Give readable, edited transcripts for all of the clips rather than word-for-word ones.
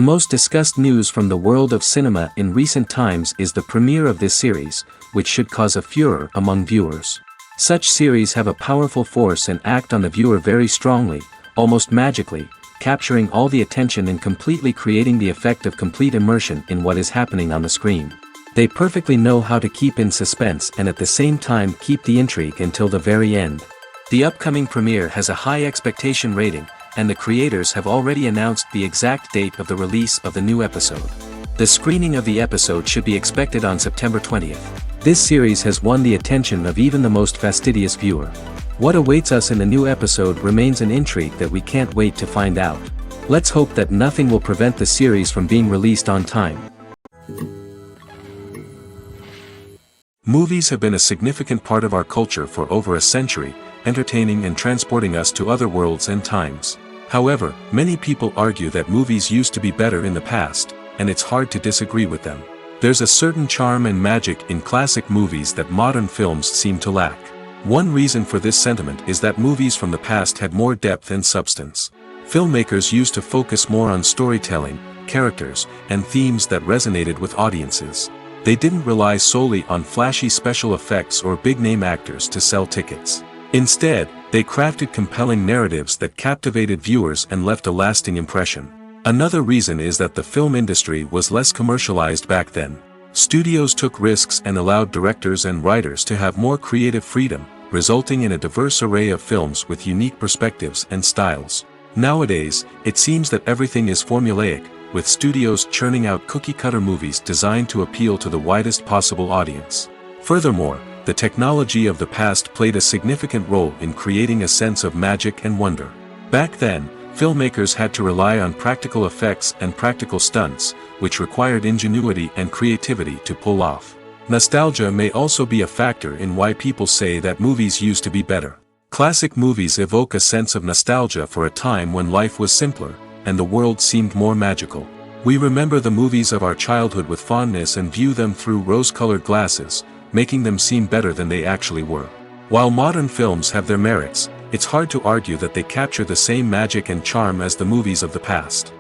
most discussed news from the world of cinema in recent times is the premiere of this series, which should cause a furor among viewers. Such series have a powerful force and act on the viewer very strongly, almost magically, capturing all the attention and completely creating the effect of complete immersion in what is happening on the screen. They perfectly know how to keep in suspense and at the same time keep the intrigue until the very end. The upcoming premiere has a high expectation rating, and the creators have already announced the exact date of the release of the new episode. The screening of the episode should be expected on September 20th. This series has won the attention of even the most fastidious viewer. What awaits us in the new episode remains an intrigue that we can't wait to find out. Let's hope that nothing will prevent the series from being released on time. Movies have been a significant part of our culture for over a century, entertaining and transporting us to other worlds and times. However, many people argue that movies used to be better in the past, and it's hard to disagree with them. There's a certain charm and magic in classic movies that modern films seem to lack. One reason for this sentiment is that movies from the past had more depth and substance. Filmmakers used to focus more on storytelling, characters, and themes that resonated with audiences. They didn't rely solely on flashy special effects or big-name actors to sell tickets. Instead, they crafted compelling narratives that captivated viewers and left a lasting impression. Another reason is that the film industry was less commercialized back then. Studios took risks and allowed directors and writers to have more creative freedom, resulting in a diverse array of films with unique perspectives and styles. Nowadays, it seems that everything is formulaic, with studios churning out cookie-cutter movies designed to appeal to the widest possible audience. Furthermore, the technology of the past played a significant role in creating a sense of magic and wonder. Back then, filmmakers had to rely on practical effects and practical stunts, which required ingenuity and creativity to pull off. Nostalgia may also be a factor in why people say that movies used to be better. Classic movies evoke a sense of nostalgia for a time when life was simpler, and the world seemed more magical. We remember the movies of our childhood with fondness and view them through rose-colored glasses, making them seem better than they actually were. While modern films have their merits, it's hard to argue that they capture the same magic and charm as the movies of the past.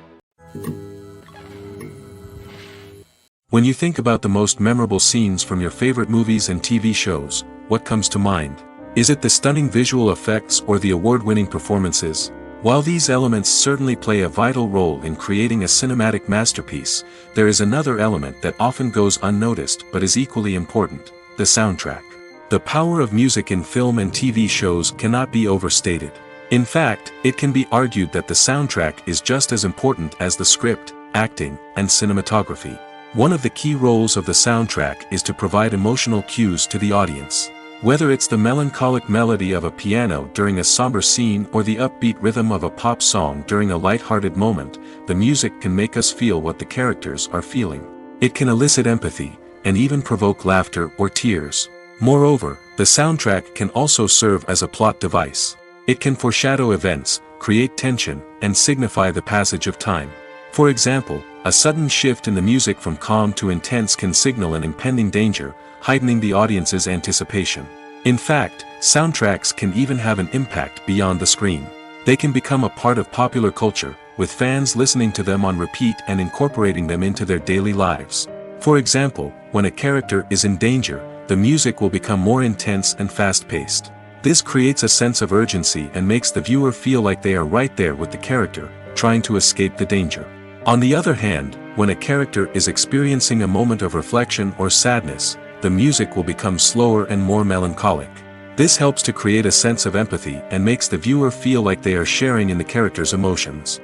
When you think about the most memorable scenes from your favorite movies and TV shows, what comes to mind? Is it the stunning visual effects or the award-winning performances? While these elements certainly play a vital role in creating a cinematic masterpiece, there is another element that often goes unnoticed but is equally important: the soundtrack. The power of music in film and TV shows cannot be overstated. In fact, it can be argued that the soundtrack is just as important as the script, acting, and cinematography. One of the key roles of the soundtrack is to provide emotional cues to the audience. Whether it's the melancholic melody of a piano during a somber scene or the upbeat rhythm of a pop song during a light-hearted moment, the music can make us feel what the characters are feeling. It can elicit empathy, and even provoke laughter or tears. Moreover, the soundtrack can also serve as a plot device. It can foreshadow events, create tension, and signify the passage of time. For example, a sudden shift in the music from calm to intense can signal an impending danger, heightening the audience's anticipation. In fact, soundtracks can even have an impact beyond the screen. They can become a part of popular culture, with fans listening to them on repeat and incorporating them into their daily lives. For example, when a character is in danger, the music will become more intense and fast-paced. This creates a sense of urgency and makes the viewer feel like they are right there with the character, trying to escape the danger. On the other hand, when a character is experiencing a moment of reflection or sadness, the music will become slower and more melancholic. This helps to create a sense of empathy and makes the viewer feel like they are sharing in the character's emotions.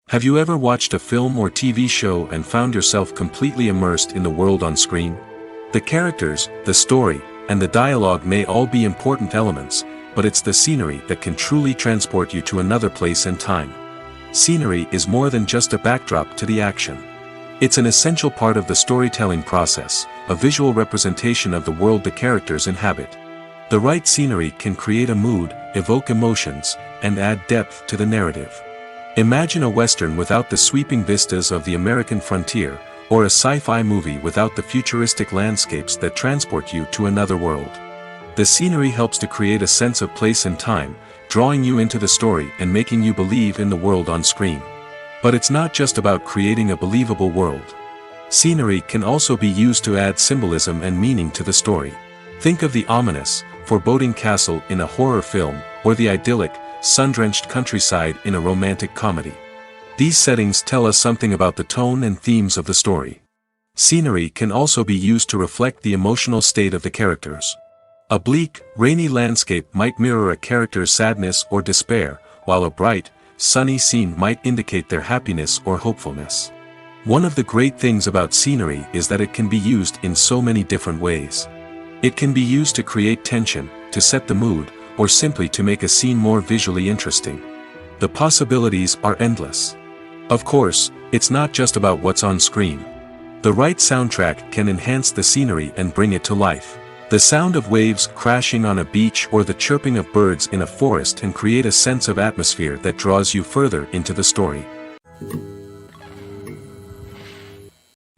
Have you ever watched a film or TV show and found yourself completely immersed in the world on screen? The characters, the story, and the dialogue may all be important elements, but it's the scenery that can truly transport you to another place and time. Scenery is more than just a backdrop to the action. It's an essential part of the storytelling process, a visual representation of the world the characters inhabit. The right scenery can create a mood, evoke emotions, and add depth to the narrative. Imagine a Western without the sweeping vistas of the American frontier, or a sci-fi movie without the futuristic landscapes that transport you to another world. The scenery helps to create a sense of place and time, drawing you into the story and making you believe in the world on screen. But it's not just about creating a believable world. Scenery can also be used to add symbolism and meaning to the story. Think of the ominous, foreboding castle in a horror film, or the idyllic, sun-drenched countryside in a romantic comedy. These settings tell us something about the tone and themes of the story. Scenery can also be used to reflect the emotional state of the characters. A bleak, rainy landscape might mirror a character's sadness or despair, while a bright, sunny scene might indicate their happiness or hopefulness. One of the great things about scenery is that it can be used in so many different ways. It can be used to create tension, to set the mood, or simply to make a scene more visually interesting. The possibilities are endless. Of course, it's not just about what's on screen. The right soundtrack can enhance the scenery and bring it to life. The sound of waves crashing on a beach or the chirping of birds in a forest can create a sense of atmosphere that draws you further into the story.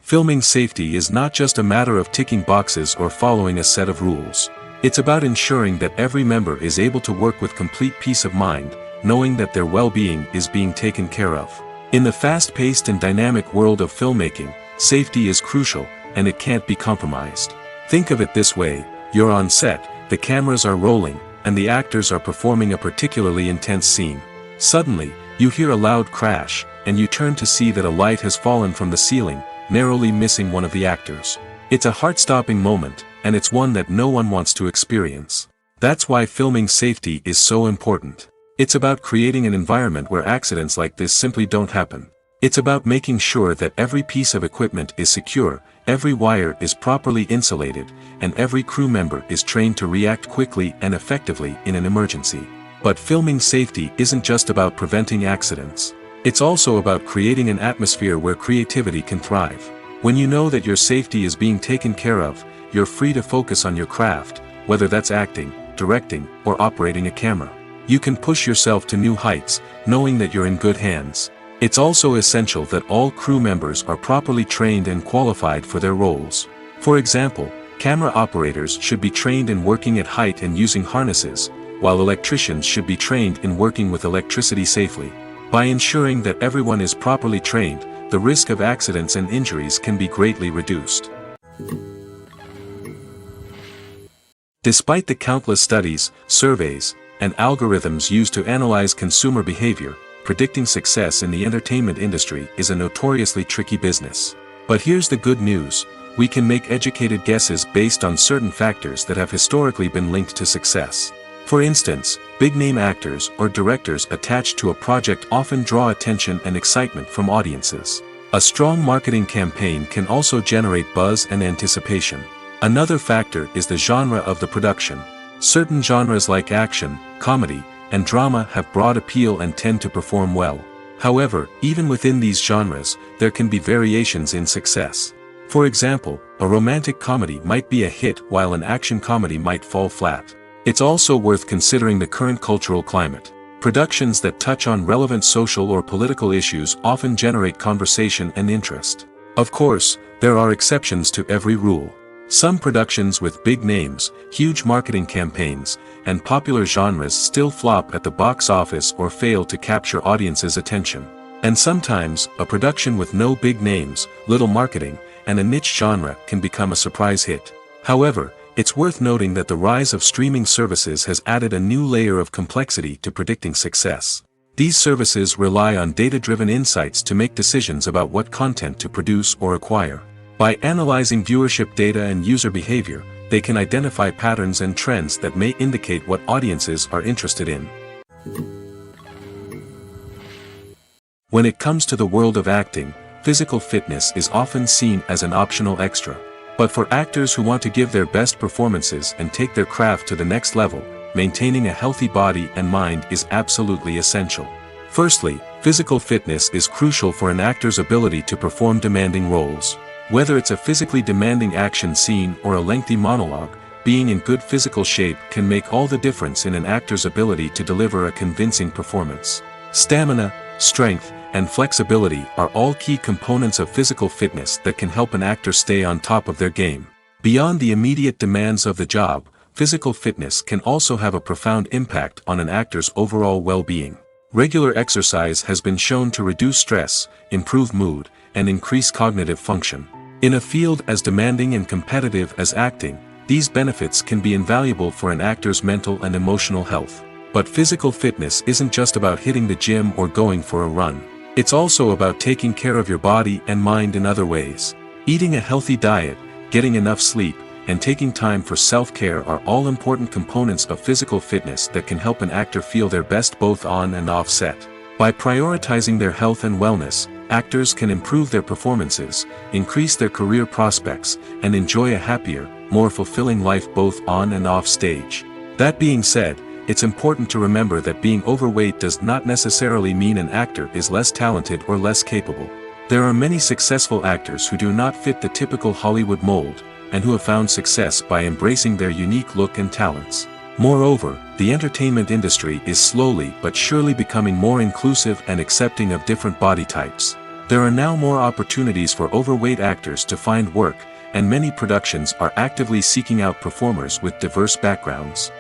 Filming safety is not just a matter of ticking boxes or following a set of rules. It's about ensuring that every member is able to work with complete peace of mind, knowing that their well-being is being taken care of. In the fast-paced and dynamic world of filmmaking, safety is crucial, and it can't be compromised. Think of it this way: you're on set, the cameras are rolling, and the actors are performing a particularly intense scene. Suddenly, you hear a loud crash, and you turn to see that a light has fallen from the ceiling, narrowly missing one of the actors. It's a heart-stopping moment, and it's one that no one wants to experience. That's why filming safety is so important. It's about creating an environment where accidents like this simply don't happen. It's about making sure that every piece of equipment is secure, every wire is properly insulated, and every crew member is trained to react quickly and effectively in an emergency. But filming safety isn't just about preventing accidents. It's also about creating an atmosphere where creativity can thrive. When you know that your safety is being taken care of, you're free to focus on your craft, whether that's acting, directing, or operating a camera. You can push yourself to new heights, knowing that you're in good hands. It's also essential that all crew members are properly trained and qualified for their roles. For example, camera operators should be trained in working at height and using harnesses, while electricians should be trained in working with electricity safely. By ensuring that everyone is properly trained, the risk of accidents and injuries can be greatly reduced. Despite the countless studies, surveys, and algorithms used to analyze consumer behavior, predicting success in the entertainment industry is a notoriously tricky business. But here's the good news: we can make educated guesses based on certain factors that have historically been linked to success. For instance, big-name actors or directors attached to a project often draw attention and excitement from audiences. A strong marketing campaign can also generate buzz and anticipation. Another factor is the genre of the production. Certain genres like action, comedy, and drama have broad appeal and tend to perform well. However, even within these genres, there can be variations in success. For example, a romantic comedy might be a hit while an action comedy might fall flat. It's also worth considering the current cultural climate. Productions that touch on relevant social or political issues often generate conversation and interest. Of course, there are exceptions to every rule. Some productions with big names, huge marketing campaigns, and popular genres still flop at the box office or fail to capture audiences' attention. And sometimes, a production with no big names, little marketing, and a niche genre can become a surprise hit. However, it's worth noting that the rise of streaming services has added a new layer of complexity to predicting success. These services rely on data-driven insights to make decisions about what content to produce or acquire. By analyzing viewership data and user behavior, they can identify patterns and trends that may indicate what audiences are interested in. When it comes to the world of acting, physical fitness is often seen as an optional extra. But for actors who want to give their best performances and take their craft to the next level, maintaining a healthy body and mind is absolutely essential. Firstly, physical fitness is crucial for an actor's ability to perform demanding roles. Whether it's a physically demanding action scene or a lengthy monologue, being in good physical shape can make all the difference in an actor's ability to deliver a convincing performance. Stamina, strength, and flexibility are all key components of physical fitness that can help an actor stay on top of their game. Beyond the immediate demands of the job, physical fitness can also have a profound impact on an actor's overall well-being. Regular exercise has been shown to reduce stress, improve mood, and increase cognitive function. In a field as demanding and competitive as acting, these benefits can be invaluable for an actor's mental and emotional health. But physical fitness isn't just about hitting the gym or going for a run. It's also about taking care of your body and mind in other ways. Eating a healthy diet, getting enough sleep, and taking time for self-care are all important components of physical fitness that can help an actor feel their best both on and off set. By prioritizing their health and wellness, actors can improve their performances, increase their career prospects, and enjoy a happier, more fulfilling life both on and off stage. That being said, it's important to remember that being overweight does not necessarily mean an actor is less talented or less capable. There are many successful actors who do not fit the typical Hollywood mold, and who have found success by embracing their unique look and talents. Moreover, the entertainment industry is slowly but surely becoming more inclusive and accepting of different body types. There are now more opportunities for overweight actors to find work, and many productions are actively seeking out performers with diverse backgrounds.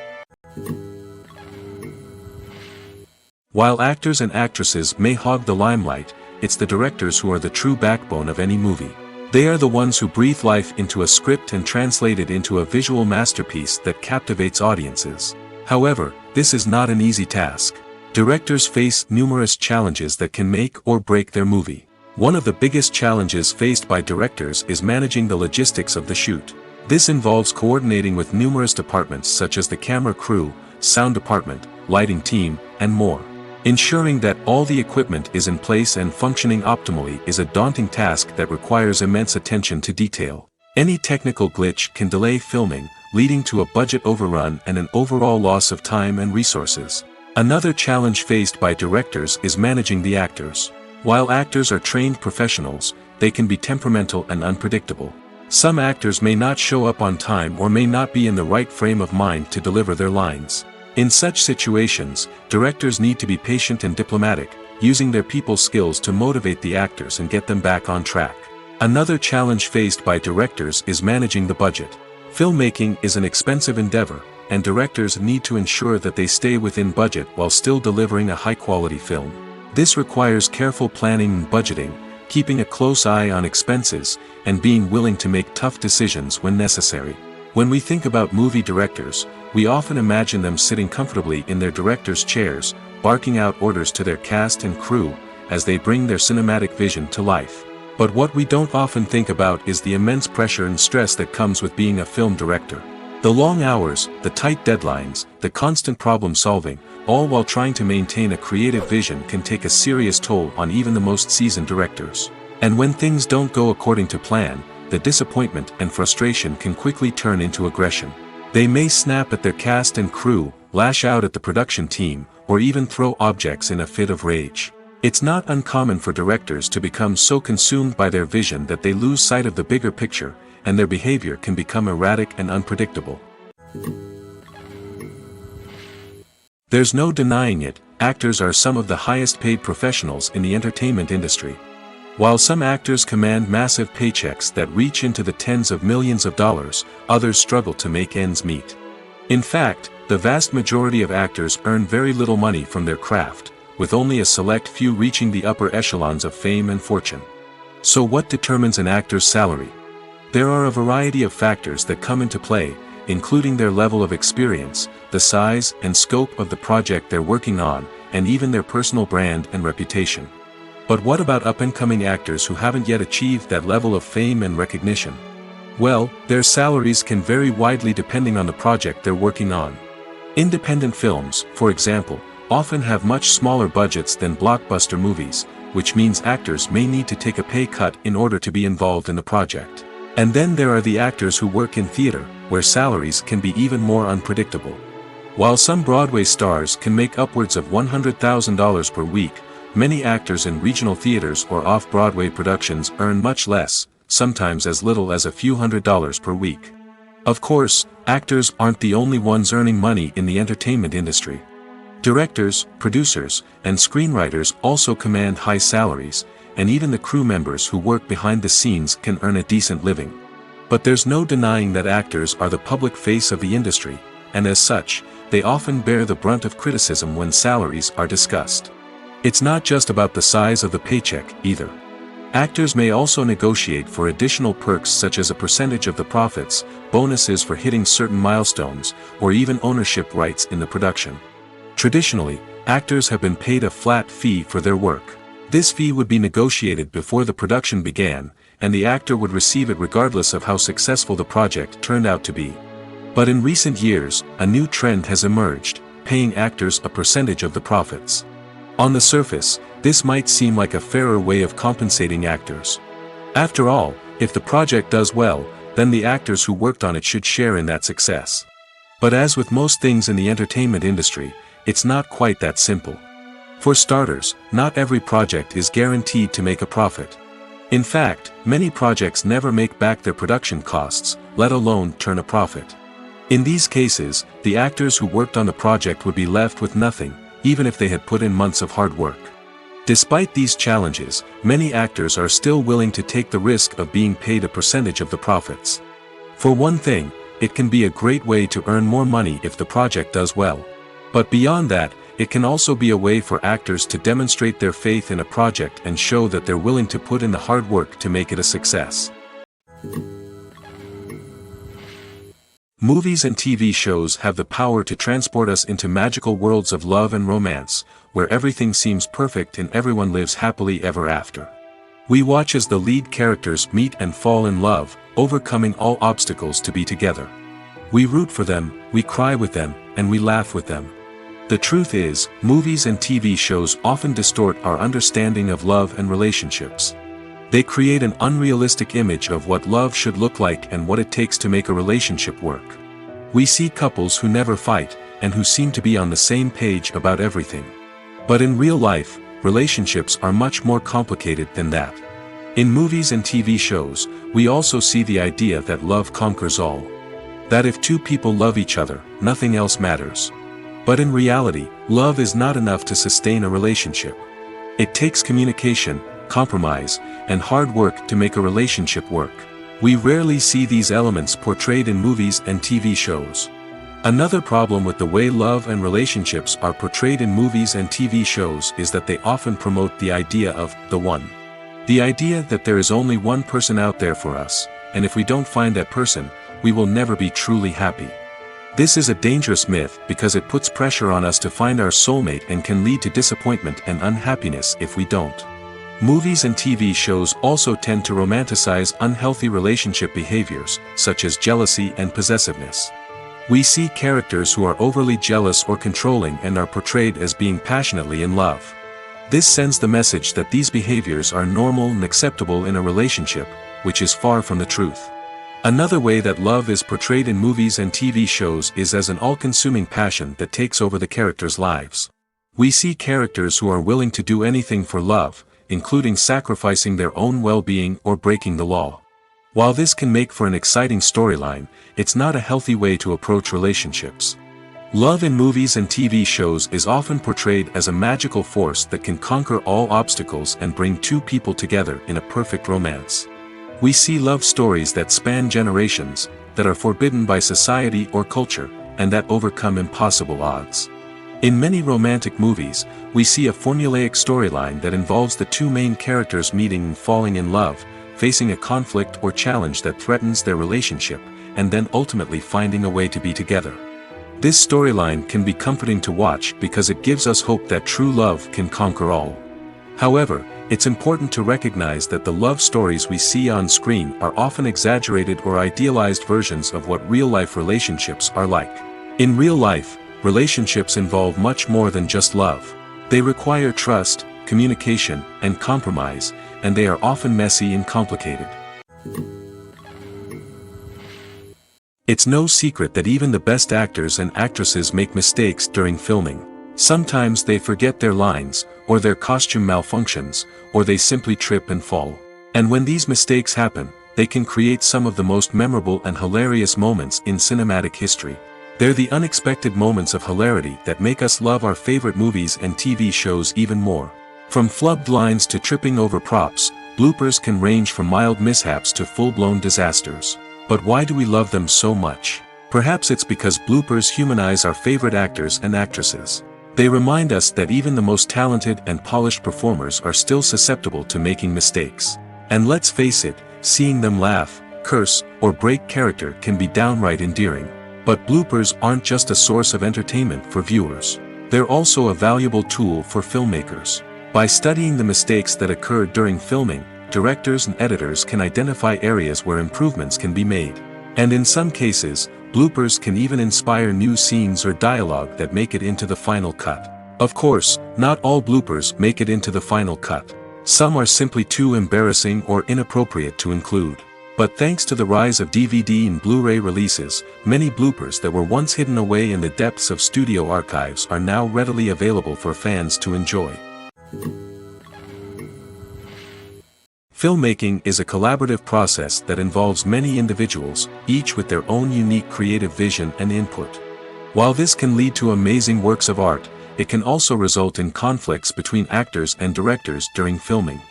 While actors and actresses may hog the limelight, it's the directors who are the true backbone of any movie. They are the ones who breathe life into a script and translate it into a visual masterpiece that captivates audiences. However, this is not an easy task. Directors face numerous challenges that can make or break their movie. One of the biggest challenges faced by directors is managing the logistics of the shoot. This involves coordinating with numerous departments such as the camera crew, sound department, lighting team, and more. Ensuring that all the equipment is in place and functioning optimally is a daunting task that requires immense attention to detail. Any technical glitch can delay filming, leading to a budget overrun and an overall loss of time and resources. Another challenge faced by directors is managing the actors. While actors are trained professionals, they can be temperamental and unpredictable. Some actors may not show up on time or may not be in the right frame of mind to deliver their lines. In such situations, directors need to be patient and diplomatic, using their people skills to motivate the actors and get them back on track. Another challenge faced by directors is managing the budget. Filmmaking is an expensive endeavor, and directors need to ensure that they stay within budget while still delivering a high-quality film. This requires careful planning and budgeting, keeping a close eye on expenses, and being willing to make tough decisions when necessary. When we think about movie directors, we often imagine them sitting comfortably in their director's chairs, barking out orders to their cast and crew, as they bring their cinematic vision to life. But what we don't often think about is the immense pressure and stress that comes with being a film director. The long hours, the tight deadlines, the constant problem solving, all while trying to maintain a creative vision can take a serious toll on even the most seasoned directors. And when things don't go according to plan, the disappointment and frustration can quickly turn into aggression. They may snap at their cast and crew, lash out at the production team, or even throw objects in a fit of rage. It's not uncommon for directors to become so consumed by their vision that they lose sight of the bigger picture, and their behavior can become erratic and unpredictable. There's no denying it, actors are some of the highest paid professionals in the entertainment industry. While some actors command massive paychecks that reach into the tens of millions of dollars, others struggle to make ends meet. In fact, the vast majority of actors earn very little money from their craft, with only a select few reaching the upper echelons of fame and fortune. So what determines an actor's salary? There are a variety of factors that come into play, including their level of experience, the size and scope of the project they're working on, and even their personal brand and reputation. But what about up-and-coming actors who haven't yet achieved that level of fame and recognition? Well, their salaries can vary widely depending on the project they're working on. Independent films, for example, often have much smaller budgets than blockbuster movies, which means actors may need to take a pay cut in order to be involved in the project. And then there are the actors who work in theater, where salaries can be even more unpredictable. While some Broadway stars can make upwards of $100,000 per week, many actors in regional theaters or off-Broadway productions earn much less, sometimes as little as a few $100s per week. Of course, actors aren't the only ones earning money in the entertainment industry. Directors, producers, and screenwriters also command high salaries, and even the crew members who work behind the scenes can earn a decent living. But there's no denying that actors are the public face of the industry, and as such, they often bear the brunt of criticism when salaries are discussed. It's not just about the size of the paycheck, either. Actors may also negotiate for additional perks such as a percentage of the profits, bonuses for hitting certain milestones, or even ownership rights in the production. Traditionally, actors have been paid a flat fee for their work. This fee would be negotiated before the production began, and the actor would receive it regardless of how successful the project turned out to be. But in recent years, a new trend has emerged, paying actors a percentage of the profits. On the surface, this might seem like a fairer way of compensating actors. After all, if the project does well, then the actors who worked on it should share in that success. But as with most things in the entertainment industry, it's not quite that simple. For starters, not every project is guaranteed to make a profit. In fact, many projects never make back their production costs, let alone turn a profit. In these cases, the actors who worked on the project would be left with nothing, even if they had put in months of hard work. Despite these challenges, many actors are still willing to take the risk of being paid a percentage of the profits. For one thing, it can be a great way to earn more money if the project does well. But beyond that, it can also be a way for actors to demonstrate their faith in a project and show that they're willing to put in the hard work to make it a success. Movies and TV shows have the power to transport us into magical worlds of love and romance, where everything seems perfect and everyone lives happily ever after. We watch as the lead characters meet and fall in love, overcoming all obstacles to be together. We root for them, we cry with them, and we laugh with them. The truth is, movies and TV shows often distort our understanding of love and relationships. They create an unrealistic image of what love should look like and what it takes to make a relationship work. We see couples who never fight, and who seem to be on the same page about everything. But in real life, relationships are much more complicated than that. In movies and TV shows, we also see the idea that love conquers all. That if two people love each other, nothing else matters. But in reality, love is not enough to sustain a relationship. It takes communication, compromise, and hard work to make a relationship work. We rarely see these elements portrayed in movies and TV shows. Another problem with the way love and relationships are portrayed in movies and TV shows is that they often promote the idea of the one. The idea that there is only one person out there for us, and if we don't find that person, we will never be truly happy. This is a dangerous myth because it puts pressure on us to find our soulmate and can lead to disappointment and unhappiness if we don't. Movies and TV shows also tend to romanticize unhealthy relationship behaviors, such as jealousy and possessiveness. We see characters who are overly jealous or controlling and are portrayed as being passionately in love. This sends the message that these behaviors are normal and acceptable in a relationship, which is far from the truth. Another way that love is portrayed in movies and TV shows is as an all-consuming passion that takes over the characters' lives. We see characters who are willing to do anything for love, including sacrificing their own well-being or breaking the law. While this can make for an exciting storyline, it's not a healthy way to approach relationships. Love in movies and TV shows is often portrayed as a magical force that can conquer all obstacles and bring two people together in a perfect romance. We see love stories that span generations, that are forbidden by society or culture, and that overcome impossible odds. In many romantic movies, we see a formulaic storyline that involves the two main characters meeting and falling in love, facing a conflict or challenge that threatens their relationship, and then ultimately finding a way to be together. This storyline can be comforting to watch because it gives us hope that true love can conquer all. However, it's important to recognize that the love stories we see on screen are often exaggerated or idealized versions of what real-life relationships are like. In real life, relationships involve much more than just love. They require trust, communication, and compromise, and they are often messy and complicated. It's no secret that even the best actors and actresses make mistakes during filming. Sometimes they forget their lines, or their costume malfunctions, or they simply trip and fall. And when these mistakes happen, they can create some of the most memorable and hilarious moments in cinematic history. They're the unexpected moments of hilarity that make us love our favorite movies and TV shows even more. From flubbed lines to tripping over props, bloopers can range from mild mishaps to full-blown disasters. But why do we love them so much? Perhaps it's because bloopers humanize our favorite actors and actresses. They remind us that even the most talented and polished performers are still susceptible to making mistakes. And let's face it, seeing them laugh, curse, or break character can be downright endearing. But bloopers aren't just a source of entertainment for viewers. They're also a valuable tool for filmmakers. By studying the mistakes that occur during filming, directors and editors can identify areas where improvements can be made. And in some cases, bloopers can even inspire new scenes or dialogue that make it into the final cut. Of course, not all bloopers make it into the final cut. Some are simply too embarrassing or inappropriate to include. But thanks to the rise of DVD and Blu-ray releases, many bloopers that were once hidden away in the depths of studio archives are now readily available for fans to enjoy. Filmmaking is a collaborative process that involves many individuals, each with their own unique creative vision and input. While this can lead to amazing works of art, it can also result in conflicts between actors and directors during filming.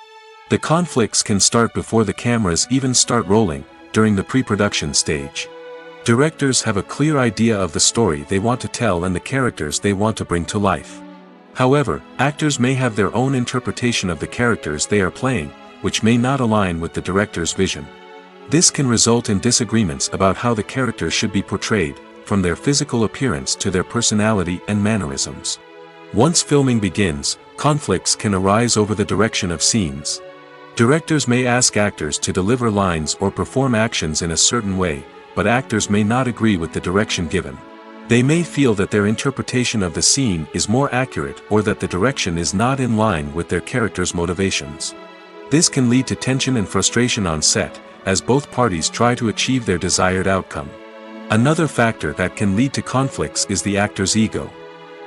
The conflicts can start before the cameras even start rolling, during the pre-production stage. Directors have a clear idea of the story they want to tell and the characters they want to bring to life. However, actors may have their own interpretation of the characters they are playing, which may not align with the director's vision. This can result in disagreements about how the characters should be portrayed, from their physical appearance to their personality and mannerisms. Once filming begins, conflicts can arise over the direction of scenes. Directors may ask actors to deliver lines or perform actions in a certain way, but actors may not agree with the direction given. They may feel that their interpretation of the scene is more accurate or that the direction is not in line with their character's motivations. This can lead to tension and frustration on set, as both parties try to achieve their desired outcome. Another factor that can lead to conflicts is the actor's ego.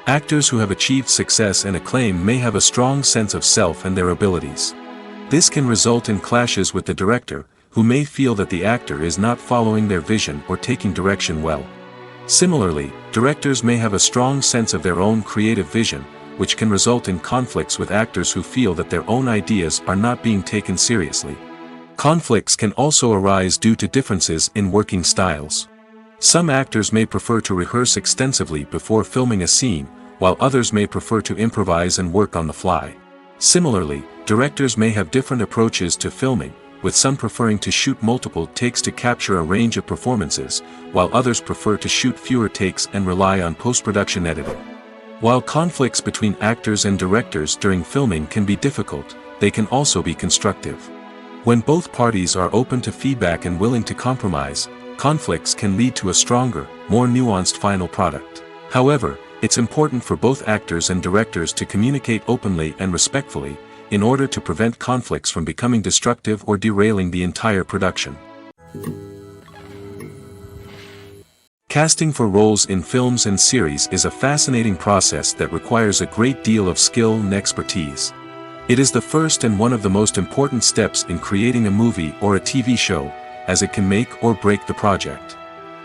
Actors who have achieved success and acclaim may have a strong sense of self and their abilities. This can result in clashes with the director, who may feel that the actor is not following their vision or taking direction well. Similarly, directors may have a strong sense of their own creative vision, which can result in conflicts with actors who feel that their own ideas are not being taken seriously. Conflicts can also arise due to differences in working styles. Some actors may prefer to rehearse extensively before filming a scene, while others may prefer to improvise and work on the fly. Similarly, directors may have different approaches to filming, with some preferring to shoot multiple takes to capture a range of performances, while others prefer to shoot fewer takes and rely on post-production editing. While conflicts between actors and directors during filming can be difficult, they can also be constructive. When both parties are open to feedback and willing to compromise, conflicts can lead to a stronger, more nuanced final product. However, it's important for both actors and directors to communicate openly and respectfully, in order to prevent conflicts from becoming destructive or derailing the entire production. Casting for roles in films and series is a fascinating process that requires a great deal of skill and expertise. It is the first and one of the most important steps in creating a movie or a TV show, as it can make or break the project.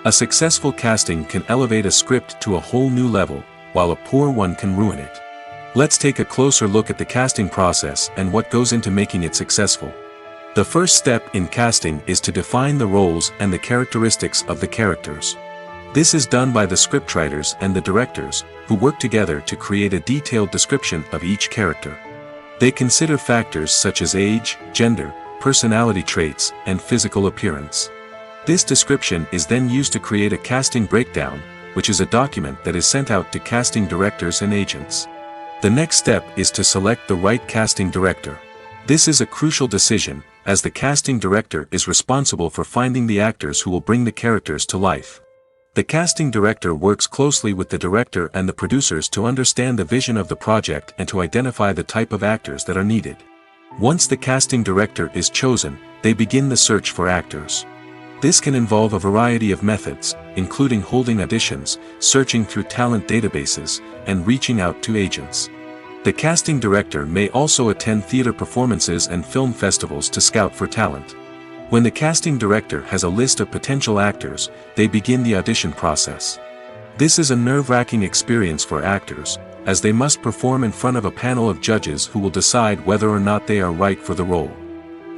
A successful casting can elevate a script to a whole new level, while a poor one can ruin it. Let's take a closer look at the casting process and what goes into making it successful. The first step in casting is to define the roles and the characteristics of the characters. This is done by the scriptwriters and the directors, who work together to create a detailed description of each character. They consider factors such as age, gender, personality traits, and physical appearance. This description is then used to create a casting breakdown, which is a document that is sent out to casting directors and agents. The next step is to select the right casting director. This is a crucial decision, as the casting director is responsible for finding the actors who will bring the characters to life. The casting director works closely with the director and the producers to understand the vision of the project and to identify the type of actors that are needed. Once the casting director is chosen, they begin the search for actors. This can involve a variety of methods, including holding auditions, searching through talent databases, and reaching out to agents. The casting director may also attend theater performances and film festivals to scout for talent. When the casting director has a list of potential actors, they begin the audition process. This is a nerve-wracking experience for actors, as they must perform in front of a panel of judges who will decide whether or not they are right for the role.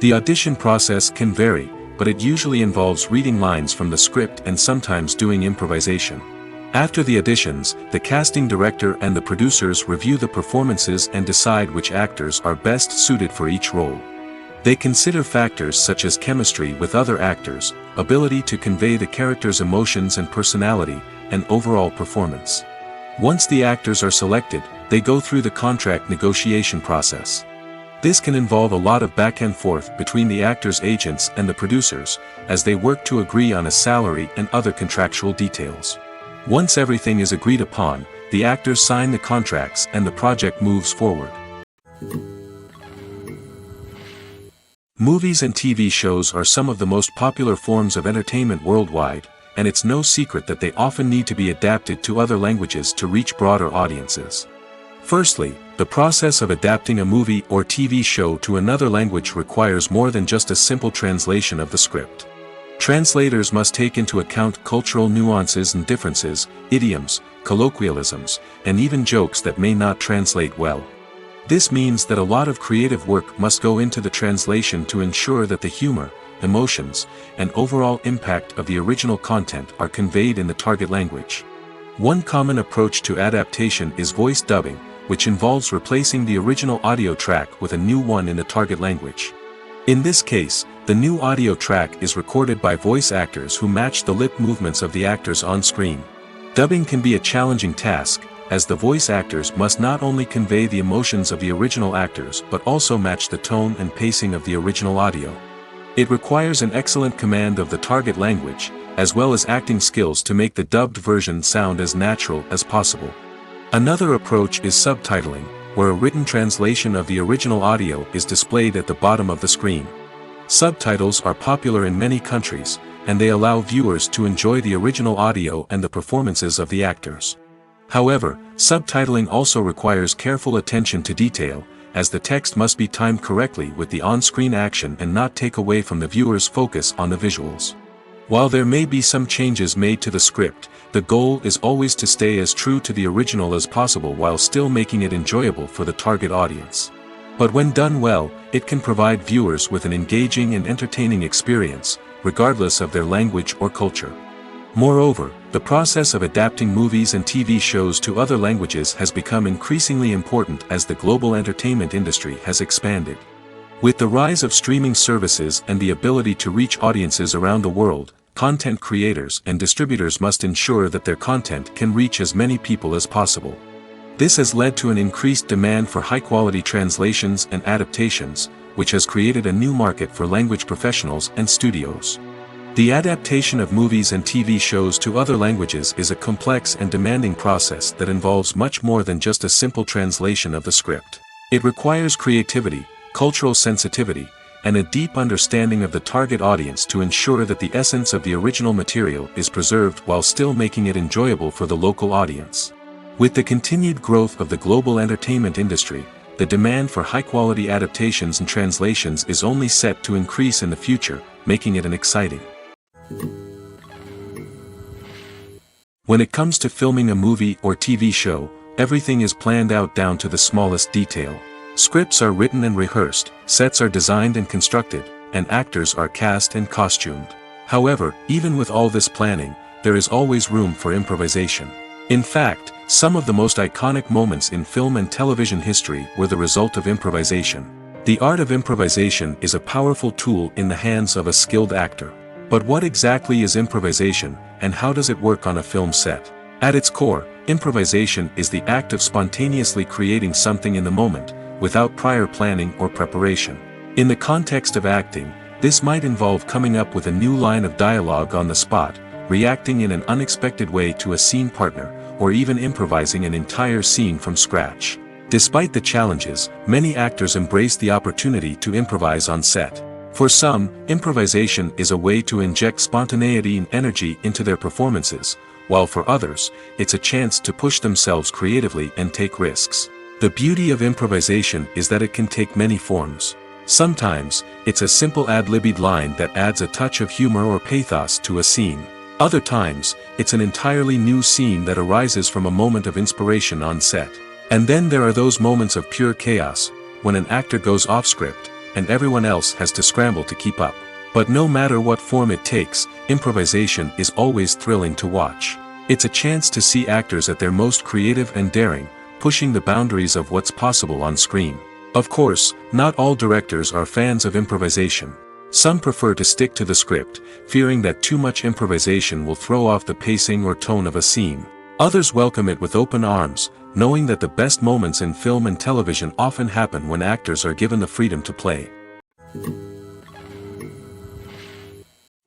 The audition process can vary, but it usually involves reading lines from the script and sometimes doing improvisation. After the auditions, the casting director and the producers review the performances and decide which actors are best suited for each role. They consider factors such as chemistry with other actors, ability to convey the character's emotions and personality, and overall performance. Once the actors are selected, they go through the contract negotiation process. This can involve a lot of back and forth between the actors' agents and the producers, as they work to agree on a salary and other contractual details. Once everything is agreed upon, the actors sign the contracts and the project moves forward. Movies and TV shows are some of the most popular forms of entertainment worldwide, and it's no secret that they often need to be adapted to other languages to reach broader audiences. Firstly, the process of adapting a movie or TV show to another language requires more than just a simple translation of the script. Translators must take into account cultural nuances and differences, idioms, colloquialisms, and even jokes that may not translate well. This means that a lot of creative work must go into the translation to ensure that the humor, emotions, and overall impact of the original content are conveyed in the target language. One common approach to adaptation is voice dubbing, which involves replacing the original audio track with a new one in the target language. In this case, the new audio track is recorded by voice actors who match the lip movements of the actors on screen. Dubbing can be a challenging task, as the voice actors must not only convey the emotions of the original actors but also match the tone and pacing of the original audio. It requires an excellent command of the target language, as well as acting skills to make the dubbed version sound as natural as possible. Another approach is subtitling, where a written translation of the original audio is displayed at the bottom of the screen. Subtitles are popular in many countries, and they allow viewers to enjoy the original audio and the performances of the actors. However, subtitling also requires careful attention to detail, as the text must be timed correctly with the on-screen action and not take away from the viewer's focus on the visuals. While there may be some changes made to the script, the goal is always to stay as true to the original as possible while still making it enjoyable for the target audience. But when done well, it can provide viewers with an engaging and entertaining experience, regardless of their language or culture. Moreover, the process of adapting movies and TV shows to other languages has become increasingly important as the global entertainment industry has expanded. With the rise of streaming services and the ability to reach audiences around the world, content creators and distributors must ensure that their content can reach as many people as possible. This has led to an increased demand for high-quality translations and adaptations, which has created a new market for language professionals and studios. The adaptation of movies and TV shows to other languages is a complex and demanding process that involves much more than just a simple translation of the script. It requires creativity, cultural sensitivity, and a deep understanding of the target audience to ensure that the essence of the original material is preserved while still making it enjoyable for the local audience. With the continued growth of the global entertainment industry, the demand for high-quality adaptations and translations is only set to increase in the future, making it an exciting. When it comes to filming a movie or TV show, everything is planned out down to the smallest detail. Scripts are written and rehearsed, sets are designed and constructed, and actors are cast and costumed. However, even with all this planning, there is always room for improvisation. In fact, some of the most iconic moments in film and television history were the result of improvisation. The art of improvisation is a powerful tool in the hands of a skilled actor. But what exactly is improvisation, and how does it work on a film set? At its core, improvisation is the act of spontaneously creating something in the moment, without prior planning or preparation. In the context of acting, this might involve coming up with a new line of dialogue on the spot, reacting in an unexpected way to a scene partner, or even improvising an entire scene from scratch. Despite the challenges, many actors embrace the opportunity to improvise on set. For some, improvisation is a way to inject spontaneity and energy into their performances, while for others, it's a chance to push themselves creatively and take risks. The beauty of improvisation is that it can take many forms. Sometimes, it's a simple ad-libbed line that adds a touch of humor or pathos to a scene. Other times, it's an entirely new scene that arises from a moment of inspiration on set. And then there are those moments of pure chaos, when an actor goes off script, and everyone else has to scramble to keep up. But no matter what form it takes, improvisation is always thrilling to watch. It's a chance to see actors at their most creative and daring, pushing the boundaries of what's possible on screen. Of course, not all directors are fans of improvisation. Some prefer to stick to the script, fearing that too much improvisation will throw off the pacing or tone of a scene. Others welcome it with open arms, knowing that the best moments in film and television often happen when actors are given the freedom to play.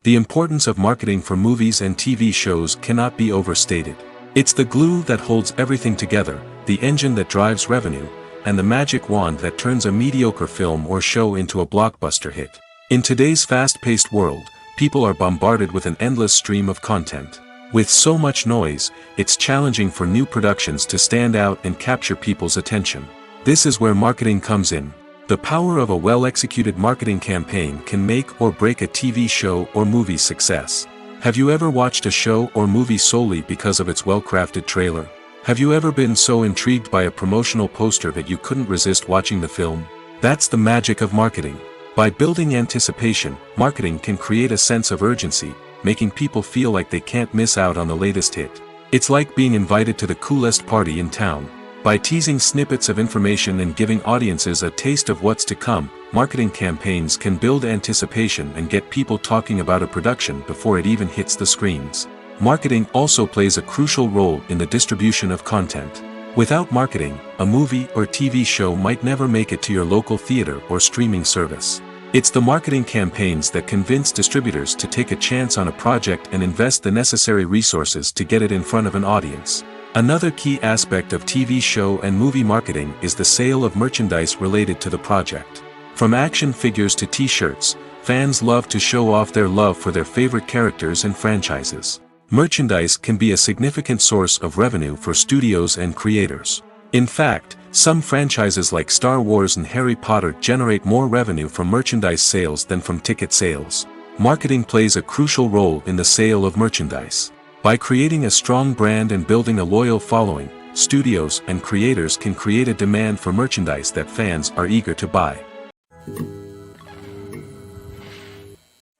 The importance of marketing for movies and TV shows cannot be overstated. It's the glue that holds everything together, the engine that drives revenue, and the magic wand that turns a mediocre film or show into a blockbuster hit. In today's fast-paced world, people are bombarded with an endless stream of content. With so much noise, it's challenging for new productions to stand out and capture people's attention. This is where marketing comes in. The power of a well-executed marketing campaign can make or break a TV show or movie's success. Have you ever watched a show or movie solely because of its well-crafted trailer? Have you ever been so intrigued by a promotional poster that you couldn't resist watching the film? That's the magic of marketing. By building anticipation, marketing can create a sense of urgency, making people feel like they can't miss out on the latest hit. It's like being invited to the coolest party in town. By teasing snippets of information and giving audiences a taste of what's to come, marketing campaigns can build anticipation and get people talking about a production before it even hits the screens. Marketing also plays a crucial role in the distribution of content. Without marketing, a movie or TV show might never make it to your local theater or streaming service. It's the marketing campaigns that convince distributors to take a chance on a project and invest the necessary resources to get it in front of an audience. Another key aspect of TV show and movie marketing is the sale of merchandise related to the project. From action figures to t-shirts, fans love to show off their love for their favorite characters and franchises. Merchandise can be a significant source of revenue for studios and creators. In fact, some franchises like Star Wars and Harry Potter generate more revenue from merchandise sales than from ticket sales. Marketing plays a crucial role in the sale of merchandise. By creating a strong brand and building a loyal following, studios and creators can create a demand for merchandise that fans are eager to buy.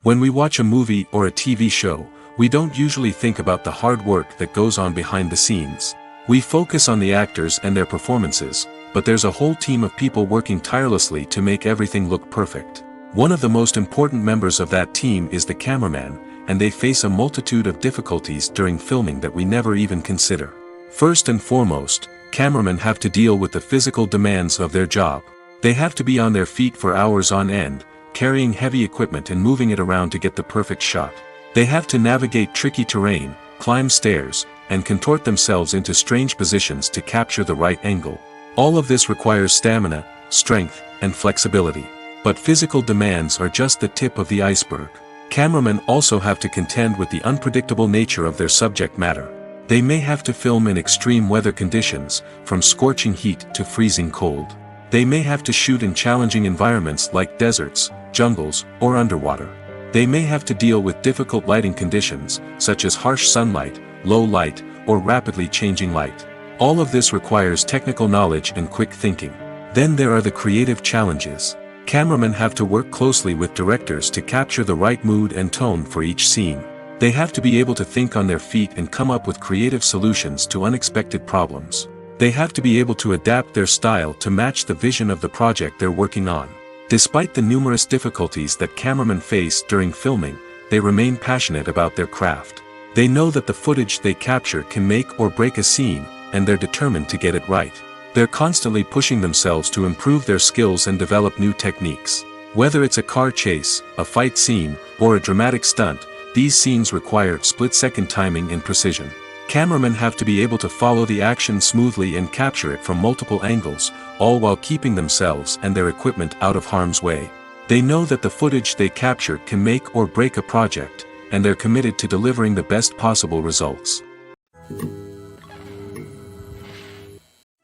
When we watch a movie or a TV show, we don't usually think about the hard work that goes on behind the scenes. We focus on the actors and their performances, but there's a whole team of people working tirelessly to make everything look perfect. One of the most important members of that team is the cameraman, and they face a multitude of difficulties during filming that we never even consider. First and foremost, cameramen have to deal with the physical demands of their job. They have to be on their feet for hours on end, carrying heavy equipment and moving it around to get the perfect shot. They have to navigate tricky terrain, climb stairs, and contort themselves into strange positions to capture the right angle. All of this requires stamina, strength, and flexibility. But physical demands are just the tip of the iceberg. Cameramen also have to contend with the unpredictable nature of their subject matter. They may have to film in extreme weather conditions, from scorching heat to freezing cold. They may have to shoot in challenging environments like deserts, jungles, or underwater. They may have to deal with difficult lighting conditions, such as harsh sunlight, low light, or rapidly changing light. All of this requires technical knowledge and quick thinking. Then there are the creative challenges. Cameramen have to work closely with directors to capture the right mood and tone for each scene. They have to be able to think on their feet and come up with creative solutions to unexpected problems. They have to be able to adapt their style to match the vision of the project they're working on. Despite the numerous difficulties that cameramen face during filming, they remain passionate about their craft. They know that the footage they capture can make or break a scene, and they're determined to get it right. They're constantly pushing themselves to improve their skills and develop new techniques. Whether it's a car chase, a fight scene, or a dramatic stunt, these scenes require split-second timing and precision. Cameramen have to be able to follow the action smoothly and capture it from multiple angles, all while keeping themselves and their equipment out of harm's way. They know that the footage they capture can make or break a project, and they're committed to delivering the best possible results.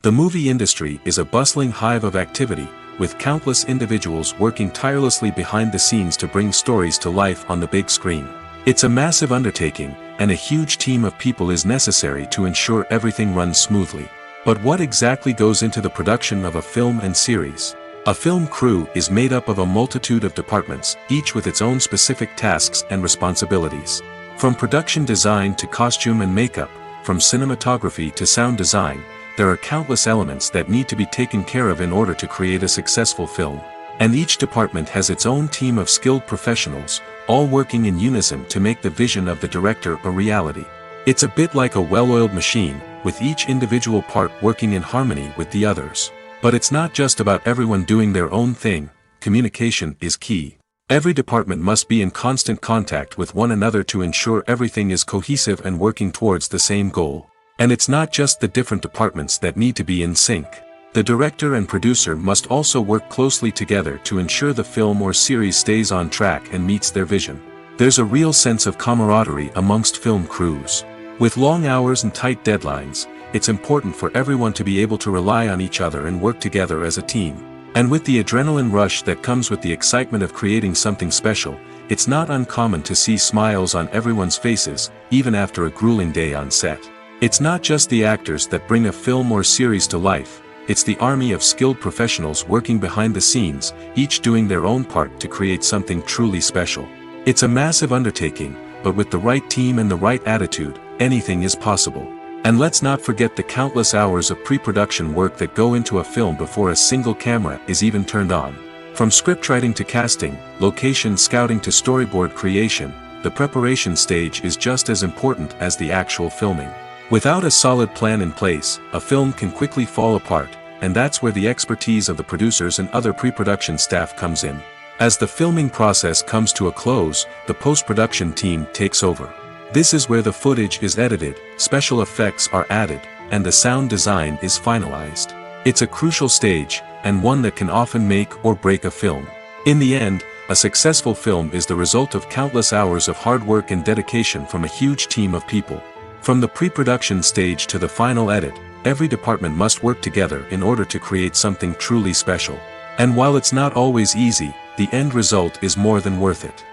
The movie industry is a bustling hive of activity, with countless individuals working tirelessly behind the scenes to bring stories to life on the big screen. It's a massive undertaking, and a huge team of people is necessary to ensure everything runs smoothly. But what exactly goes into the production of a film and series? A film crew is made up of a multitude of departments, each with its own specific tasks and responsibilities. From production design to costume and makeup, from cinematography to sound design, there are countless elements that need to be taken care of in order to create a successful film. And each department has its own team of skilled professionals, all working in unison to make the vision of the director a reality. It's a bit like a well-oiled machine, with each individual part working in harmony with the others. But it's not just about everyone doing their own thing. Communication is key. Every department must be in constant contact with one another to ensure everything is cohesive and working towards the same goal. And it's not just the different departments that need to be in sync. The director and producer must also work closely together to ensure the film or series stays on track and meets their vision. There's a real sense of camaraderie amongst film crews. With long hours and tight deadlines, it's important for everyone to be able to rely on each other and work together as a team. And with the adrenaline rush that comes with the excitement of creating something special, it's not uncommon to see smiles on everyone's faces, even after a grueling day on set. It's not just the actors that bring a film or series to life, it's the army of skilled professionals working behind the scenes, each doing their own part to create something truly special. It's a massive undertaking, but with the right team and the right attitude, anything is possible. And let's not forget the countless hours of pre-production work that go into a film before a single camera is even turned on. From scriptwriting to casting, location scouting to storyboard creation, the preparation stage is just as important as the actual filming. Without a solid plan in place, a film can quickly fall apart, and that's where the expertise of the producers and other pre-production staff comes in. As the filming process comes to a close, the post-production team takes over. This is where the footage is edited, special effects are added, and the sound design is finalized. It's a crucial stage, and one that can often make or break a film. In the end, a successful film is the result of countless hours of hard work and dedication from a huge team of people. From the pre-production stage to the final edit, every department must work together in order to create something truly special. And while it's not always easy, the end result is more than worth it.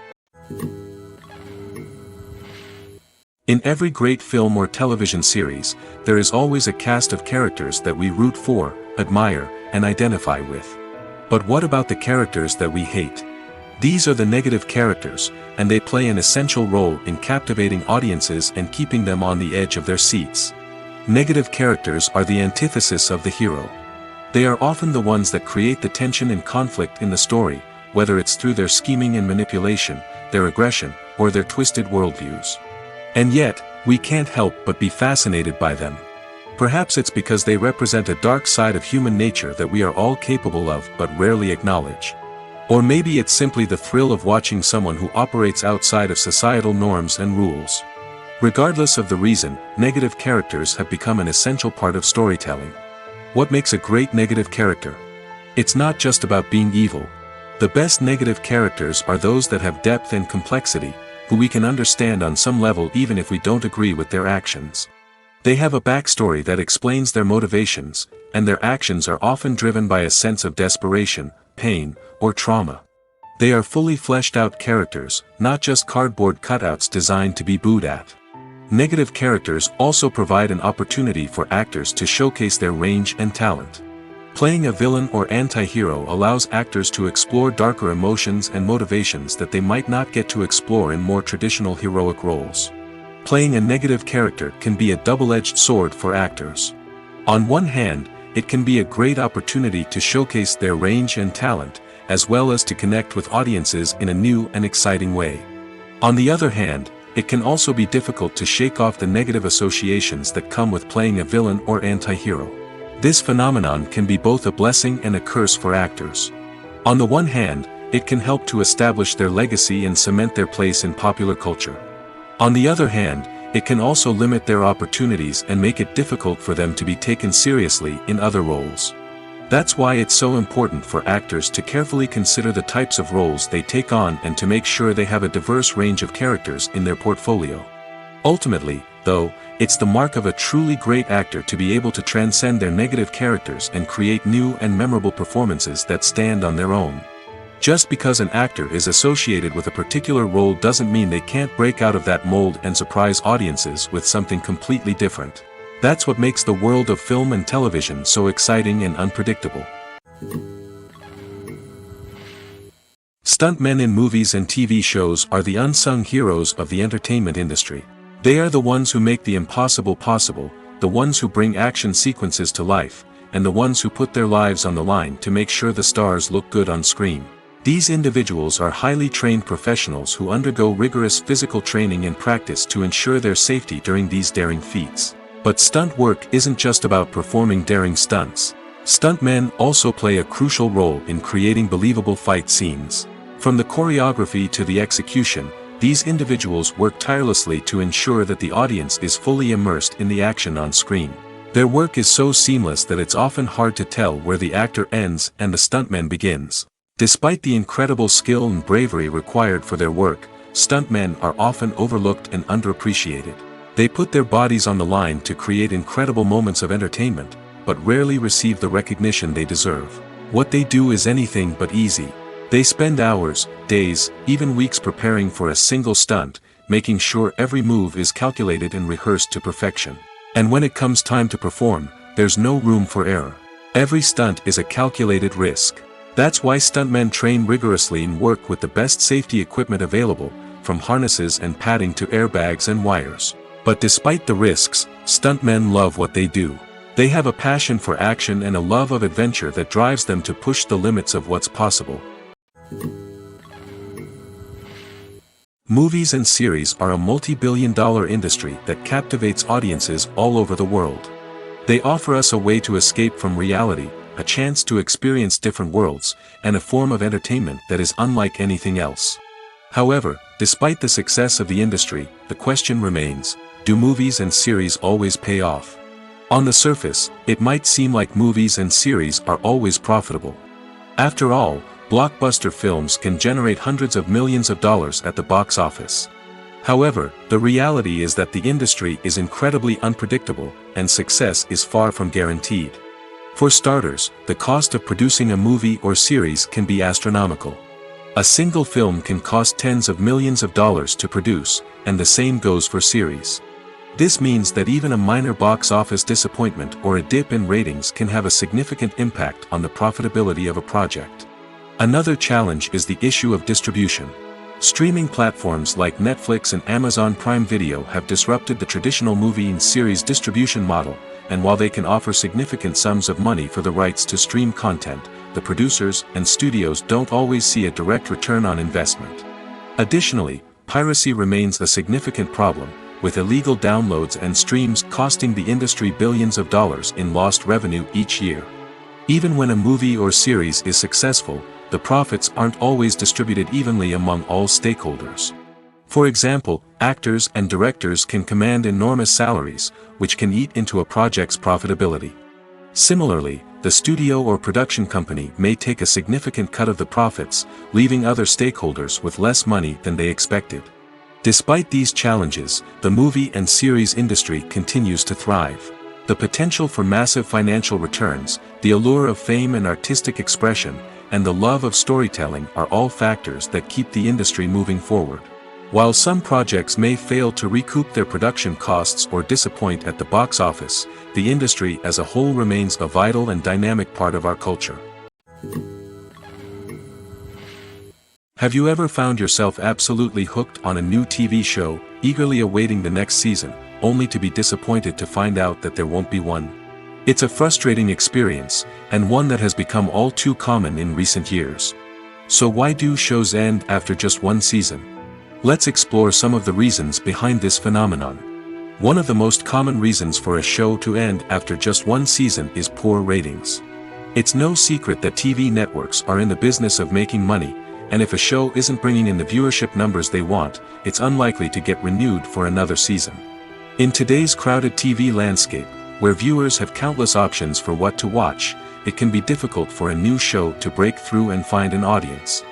In every great film or television series, there is always a cast of characters that we root for, admire, and identify with. But what about the characters that we hate? These are the negative characters, and they play an essential role in captivating audiences and keeping them on the edge of their seats. Negative characters are the antithesis of the hero. They are often the ones that create the tension and conflict in the story, whether it's through their scheming and manipulation, their aggression, or their twisted worldviews. And yet, we can't help but be fascinated by them. Perhaps it's because they represent a dark side of human nature that we are all capable of but rarely acknowledge. Or maybe it's simply the thrill of watching someone who operates outside of societal norms and rules. Regardless of the reason, negative characters have become an essential part of storytelling. What makes a great negative character? It's not just about being evil. The best negative characters are those that have depth and complexity, who we can understand on some level even if we don't agree with their actions. They have a backstory that explains their motivations, and their actions are often driven by a sense of desperation, pain, or trauma. They are fully fleshed out characters, not just cardboard cutouts designed to be booed at. Negative characters also provide an opportunity for actors to showcase their range and talent. Playing a villain or anti-hero allows actors to explore darker emotions and motivations that they might not get to explore in more traditional heroic roles. Playing a negative character can be a double-edged sword for actors. On one hand, it can be a great opportunity to showcase their range and talent, as well as to connect with audiences in a new and exciting way. On the other hand, it can also be difficult to shake off the negative associations that come with playing a villain or anti-hero. This phenomenon can be both a blessing and a curse for actors. On the one hand, it can help to establish their legacy and cement their place in popular culture. On the other hand, it can also limit their opportunities and make it difficult for them to be taken seriously in other roles. That's why it's so important for actors to carefully consider the types of roles they take on and to make sure they have a diverse range of characters in their portfolio. Ultimately, though, it's the mark of a truly great actor to be able to transcend their negative characters and create new and memorable performances that stand on their own. Just because an actor is associated with a particular role doesn't mean they can't break out of that mold and surprise audiences with something completely different. That's what makes the world of film and television so exciting and unpredictable. Stuntmen in movies and TV shows are the unsung heroes of the entertainment industry. They are the ones who make the impossible possible, the ones who bring action sequences to life, and the ones who put their lives on the line to make sure the stars look good on screen. These individuals are highly trained professionals who undergo rigorous physical training and practice to ensure their safety during these daring feats. But stunt work isn't just about performing daring stunts. Stuntmen also play a crucial role in creating believable fight scenes. From the choreography to the execution, these individuals work tirelessly to ensure that the audience is fully immersed in the action on screen. Their work is so seamless that it's often hard to tell where the actor ends and the stuntman begins. Despite the incredible skill and bravery required for their work, stuntmen are often overlooked and underappreciated. They put their bodies on the line to create incredible moments of entertainment, but rarely receive the recognition they deserve. What they do is anything but easy. They spend hours, days, even weeks preparing for a single stunt, making sure every move is calculated and rehearsed to perfection. And when it comes time to perform, there's no room for error. Every stunt is a calculated risk. That's why stuntmen train rigorously and work with the best safety equipment available, from harnesses and padding to airbags and wires. But despite the risks, stuntmen love what they do. They have a passion for action and a love of adventure that drives them to push the limits of what's possible. Movies and series are a multi-billion-dollar industry that captivates audiences all over the world. They offer us a way to escape from reality, a chance to experience different worlds, and a form of entertainment that is unlike anything else. However, despite the success of the industry, the question remains, do movies and series always pay off? On the surface, it might seem like movies and series are always profitable. After all, blockbuster films can generate hundreds of millions of dollars at the box office. However, the reality is that the industry is incredibly unpredictable, and success is far from guaranteed. For starters, the cost of producing a movie or series can be astronomical. A single film can cost tens of millions of dollars to produce, and the same goes for series. This means that even a minor box office disappointment or a dip in ratings can have a significant impact on the profitability of a project. Another challenge is the issue of distribution. Streaming platforms like Netflix and Amazon Prime Video have disrupted the traditional movie and series distribution model, and while they can offer significant sums of money for the rights to stream content, the producers and studios don't always see a direct return on investment. Additionally, piracy remains a significant problem, with illegal downloads and streams costing the industry billions of dollars in lost revenue each year. Even when a movie or series is successful, the profits aren't always distributed evenly among all stakeholders. For example, actors and directors can command enormous salaries, which can eat into a project's profitability. Similarly, the studio or production company may take a significant cut of the profits, leaving other stakeholders with less money than they expected. Despite these challenges, the movie and series industry continues to thrive. The potential for massive financial returns, the allure of fame and artistic expression, and the love of storytelling are all factors that keep the industry moving forward. While some projects may fail to recoup their production costs or disappoint at the box office, the industry as a whole remains a vital and dynamic part of our culture. Have you ever found yourself absolutely hooked on a new TV show, eagerly awaiting the next season, only to be disappointed to find out that there won't be one? It's a frustrating experience, and one that has become all too common in recent years. So why do shows end after just one season? Let's explore some of the reasons behind this phenomenon. One of the most common reasons for a show to end after just one season is poor ratings. It's no secret that TV networks are in the business of making money, and if a show isn't bringing in the viewership numbers they want, it's unlikely to get renewed for another season. In today's crowded TV landscape, where viewers have countless options for what to watch, it can be difficult for a new show to break through and find an audience.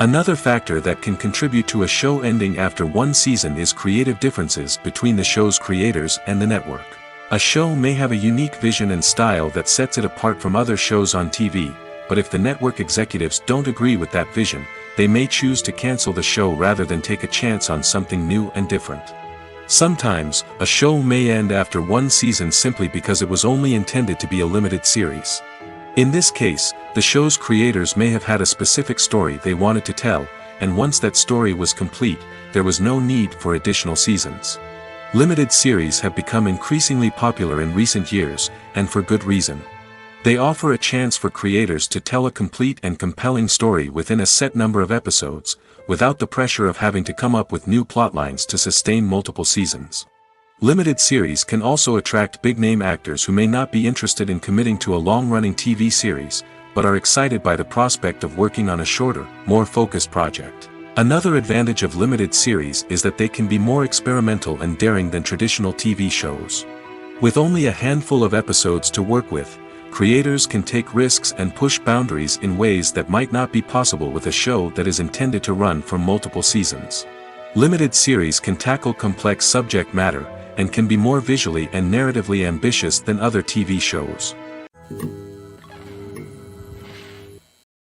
Another factor that can contribute to a show ending after one season is creative differences between the show's creators and the network. A show may have a unique vision and style that sets it apart from other shows on TV, but if the network executives don't agree with that vision, they may choose to cancel the show rather than take a chance on something new and different. Sometimes, a show may end after one season simply because it was only intended to be a limited series. In this case, the show's creators may have had a specific story they wanted to tell, and once that story was complete, there was no need for additional seasons. Limited series have become increasingly popular in recent years, and for good reason. They offer a chance for creators to tell a complete and compelling story within a set number of episodes, without the pressure of having to come up with new plotlines to sustain multiple seasons. Limited series can also attract big-name actors who may not be interested in committing to a long-running TV series, but are excited by the prospect of working on a shorter, more focused project. Another advantage of limited series is that they can be more experimental and daring than traditional TV shows. With only a handful of episodes to work with, creators can take risks and push boundaries in ways that might not be possible with a show that is intended to run for multiple seasons. Limited series can tackle complex subject matter, and can be more visually and narratively ambitious than other TV shows.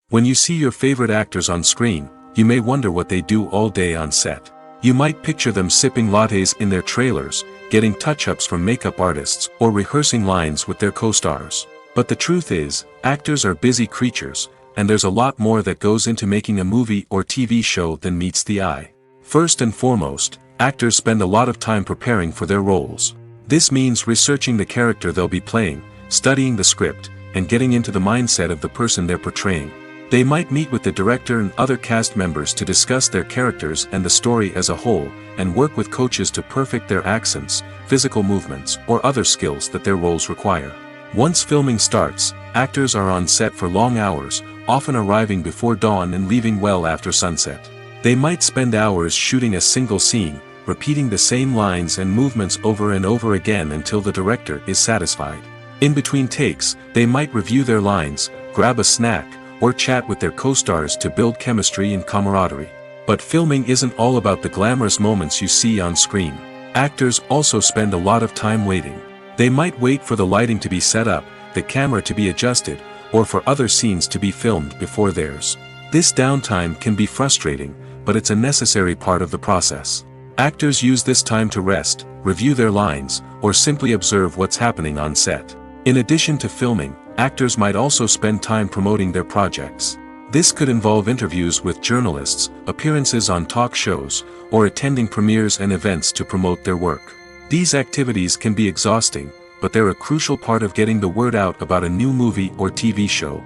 When you see your favorite actors on screen, you may wonder what they do all day on set. You might picture them sipping lattes in their trailers, getting touch-ups from makeup artists, or rehearsing lines with their co-stars. But the truth is, actors are busy creatures, and there's a lot more that goes into making a movie or TV show than meets the eye. First and foremost, actors spend a lot of time preparing for their roles. This means researching the character they'll be playing, studying the script, and getting into the mindset of the person they're portraying. They might meet with the director and other cast members to discuss their characters and the story as a whole, and work with coaches to perfect their accents, physical movements, or other skills that their roles require. Once filming starts, actors are on set for long hours, often arriving before dawn and leaving well after sunset. They might spend hours shooting a single scene, repeating the same lines and movements over and over again until the director is satisfied. In between takes, they might review their lines, grab a snack, or chat with their co-stars to build chemistry and camaraderie. But filming isn't all about the glamorous moments you see on screen. Actors also spend a lot of time waiting. They might wait for the lighting to be set up, the camera to be adjusted, or for other scenes to be filmed before theirs. This downtime can be frustrating, but it's a necessary part of the process. Actors use this time to rest, review their lines, or simply observe what's happening on set. In addition to filming, actors might also spend time promoting their projects. This could involve interviews with journalists, appearances on talk shows, or attending premieres and events to promote their work. These activities can be exhausting, but they're a crucial part of getting the word out about a new movie or TV show.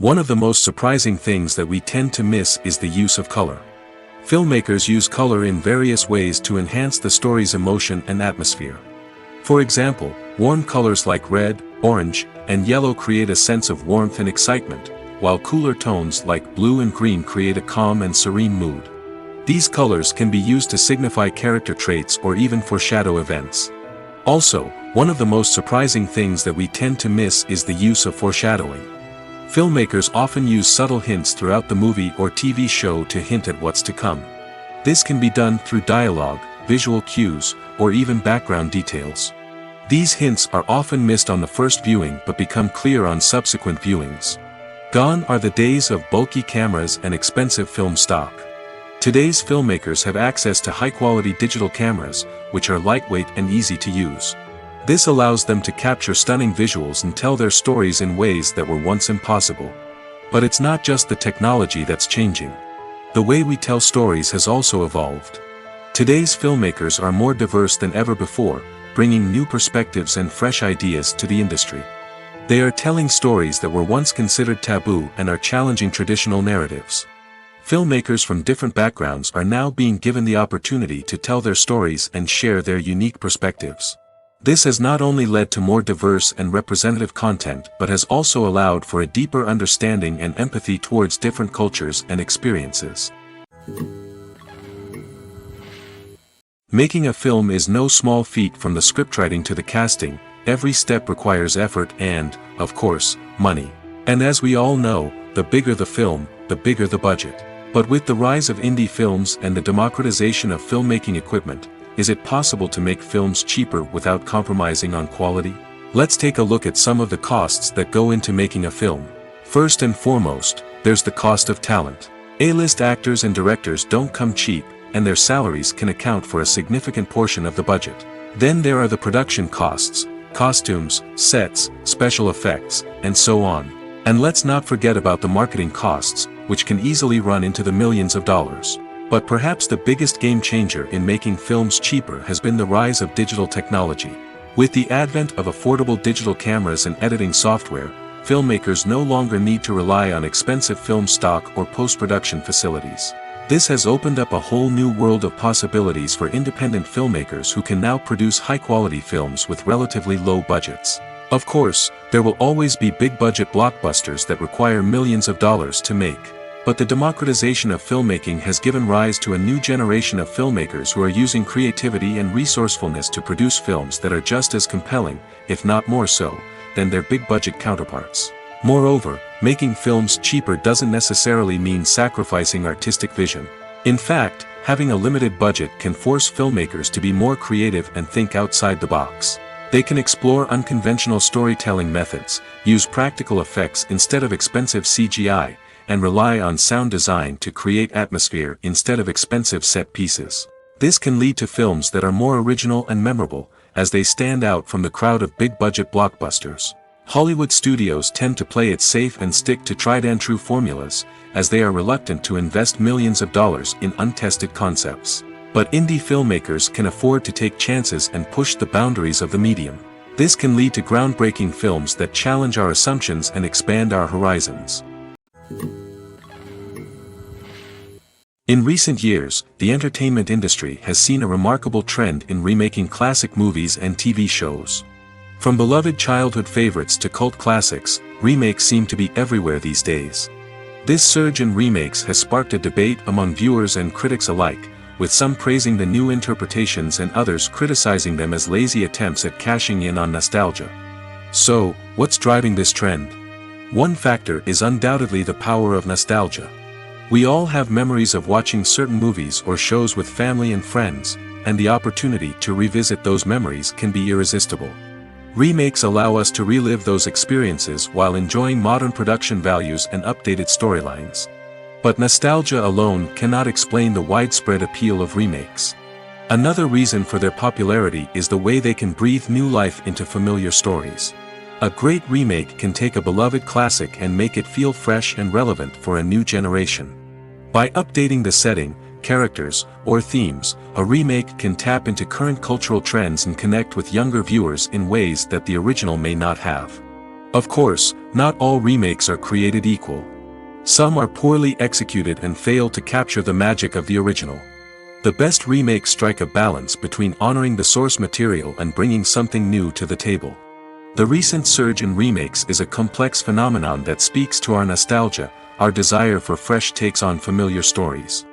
One of the most surprising things that we tend to miss is the use of color. Filmmakers use color in various ways to enhance the story's emotion and atmosphere. For example, warm colors like red, orange, and yellow create a sense of warmth and excitement, while cooler tones like blue and green create a calm and serene mood. These colors can be used to signify character traits or even foreshadow events. Also, one of the most surprising things that we tend to miss is the use of foreshadowing. Filmmakers often use subtle hints throughout the movie or TV show to hint at what's to come. This can be done through dialogue, visual cues, or even background details. These hints are often missed on the first viewing but become clear on subsequent viewings. Gone are the days of bulky cameras and expensive film stock. Today's filmmakers have access to high-quality digital cameras, which are lightweight and easy to use. This allows them to capture stunning visuals and tell their stories in ways that were once impossible. But it's not just the technology that's changing. The way we tell stories has also evolved. Today's filmmakers are more diverse than ever before, bringing new perspectives and fresh ideas to the industry. They are telling stories that were once considered taboo and are challenging traditional narratives. Filmmakers from different backgrounds are now being given the opportunity to tell their stories and share their unique perspectives. This has not only led to more diverse and representative content but has also allowed for a deeper understanding and empathy towards different cultures and experiences. Making a film is no small feat. From the scriptwriting to the casting, every step requires effort and, of course, money. And as we all know, the bigger the film, the bigger the budget. But with the rise of indie films and the democratization of filmmaking equipment, is it possible to make films cheaper without compromising on quality? Let's take a look at some of the costs that go into making a film. First and foremost, there's the cost of talent. A-list actors and directors don't come cheap, and their salaries can account for a significant portion of the budget. Then there are the production costs, costumes, sets, special effects, and so on. And let's not forget about the marketing costs, which can easily run into the millions of dollars. But perhaps the biggest game changer in making films cheaper has been the rise of digital technology. With the advent of affordable digital cameras and editing software, filmmakers no longer need to rely on expensive film stock or post-production facilities. This has opened up a whole new world of possibilities for independent filmmakers who can now produce high-quality films with relatively low budgets. Of course, there will always be big-budget blockbusters that require millions of dollars to make. But the democratization of filmmaking has given rise to a new generation of filmmakers who are using creativity and resourcefulness to produce films that are just as compelling, if not more so, than their big-budget counterparts. Moreover, making films cheaper doesn't necessarily mean sacrificing artistic vision. In fact, having a limited budget can force filmmakers to be more creative and think outside the box. They can explore unconventional storytelling methods, use practical effects instead of expensive CGI, and rely on sound design to create atmosphere instead of expensive set pieces. This can lead to films that are more original and memorable, as they stand out from the crowd of big-budget blockbusters. Hollywood studios tend to play it safe and stick to tried-and-true formulas, as they are reluctant to invest millions of dollars in untested concepts. But indie filmmakers can afford to take chances and push the boundaries of the medium. This can lead to groundbreaking films that challenge our assumptions and expand our horizons. In recent years, the entertainment industry has seen a remarkable trend in remaking classic movies and TV shows. From beloved childhood favorites to cult classics, remakes seem to be everywhere these days. This surge in remakes has sparked a debate among viewers and critics alike, with some praising the new interpretations and others criticizing them as lazy attempts at cashing in on nostalgia. So, what's driving this trend? One factor is undoubtedly the power of nostalgia. We all have memories of watching certain movies or shows with family and friends, and the opportunity to revisit those memories can be irresistible. Remakes allow us to relive those experiences while enjoying modern production values and updated storylines. But nostalgia alone cannot explain the widespread appeal of remakes. Another reason for their popularity is the way they can breathe new life into familiar stories. A great remake can take a beloved classic and make it feel fresh and relevant for a new generation. By updating the setting, characters, or themes, a remake can tap into current cultural trends and connect with younger viewers in ways that the original may not have. Of course, not all remakes are created equal. Some are poorly executed and fail to capture the magic of the original. The best remakes strike a balance between honoring the source material and bringing something new to the table. The recent surge in remakes is a complex phenomenon that speaks to our nostalgia, our desire for fresh takes on familiar stories.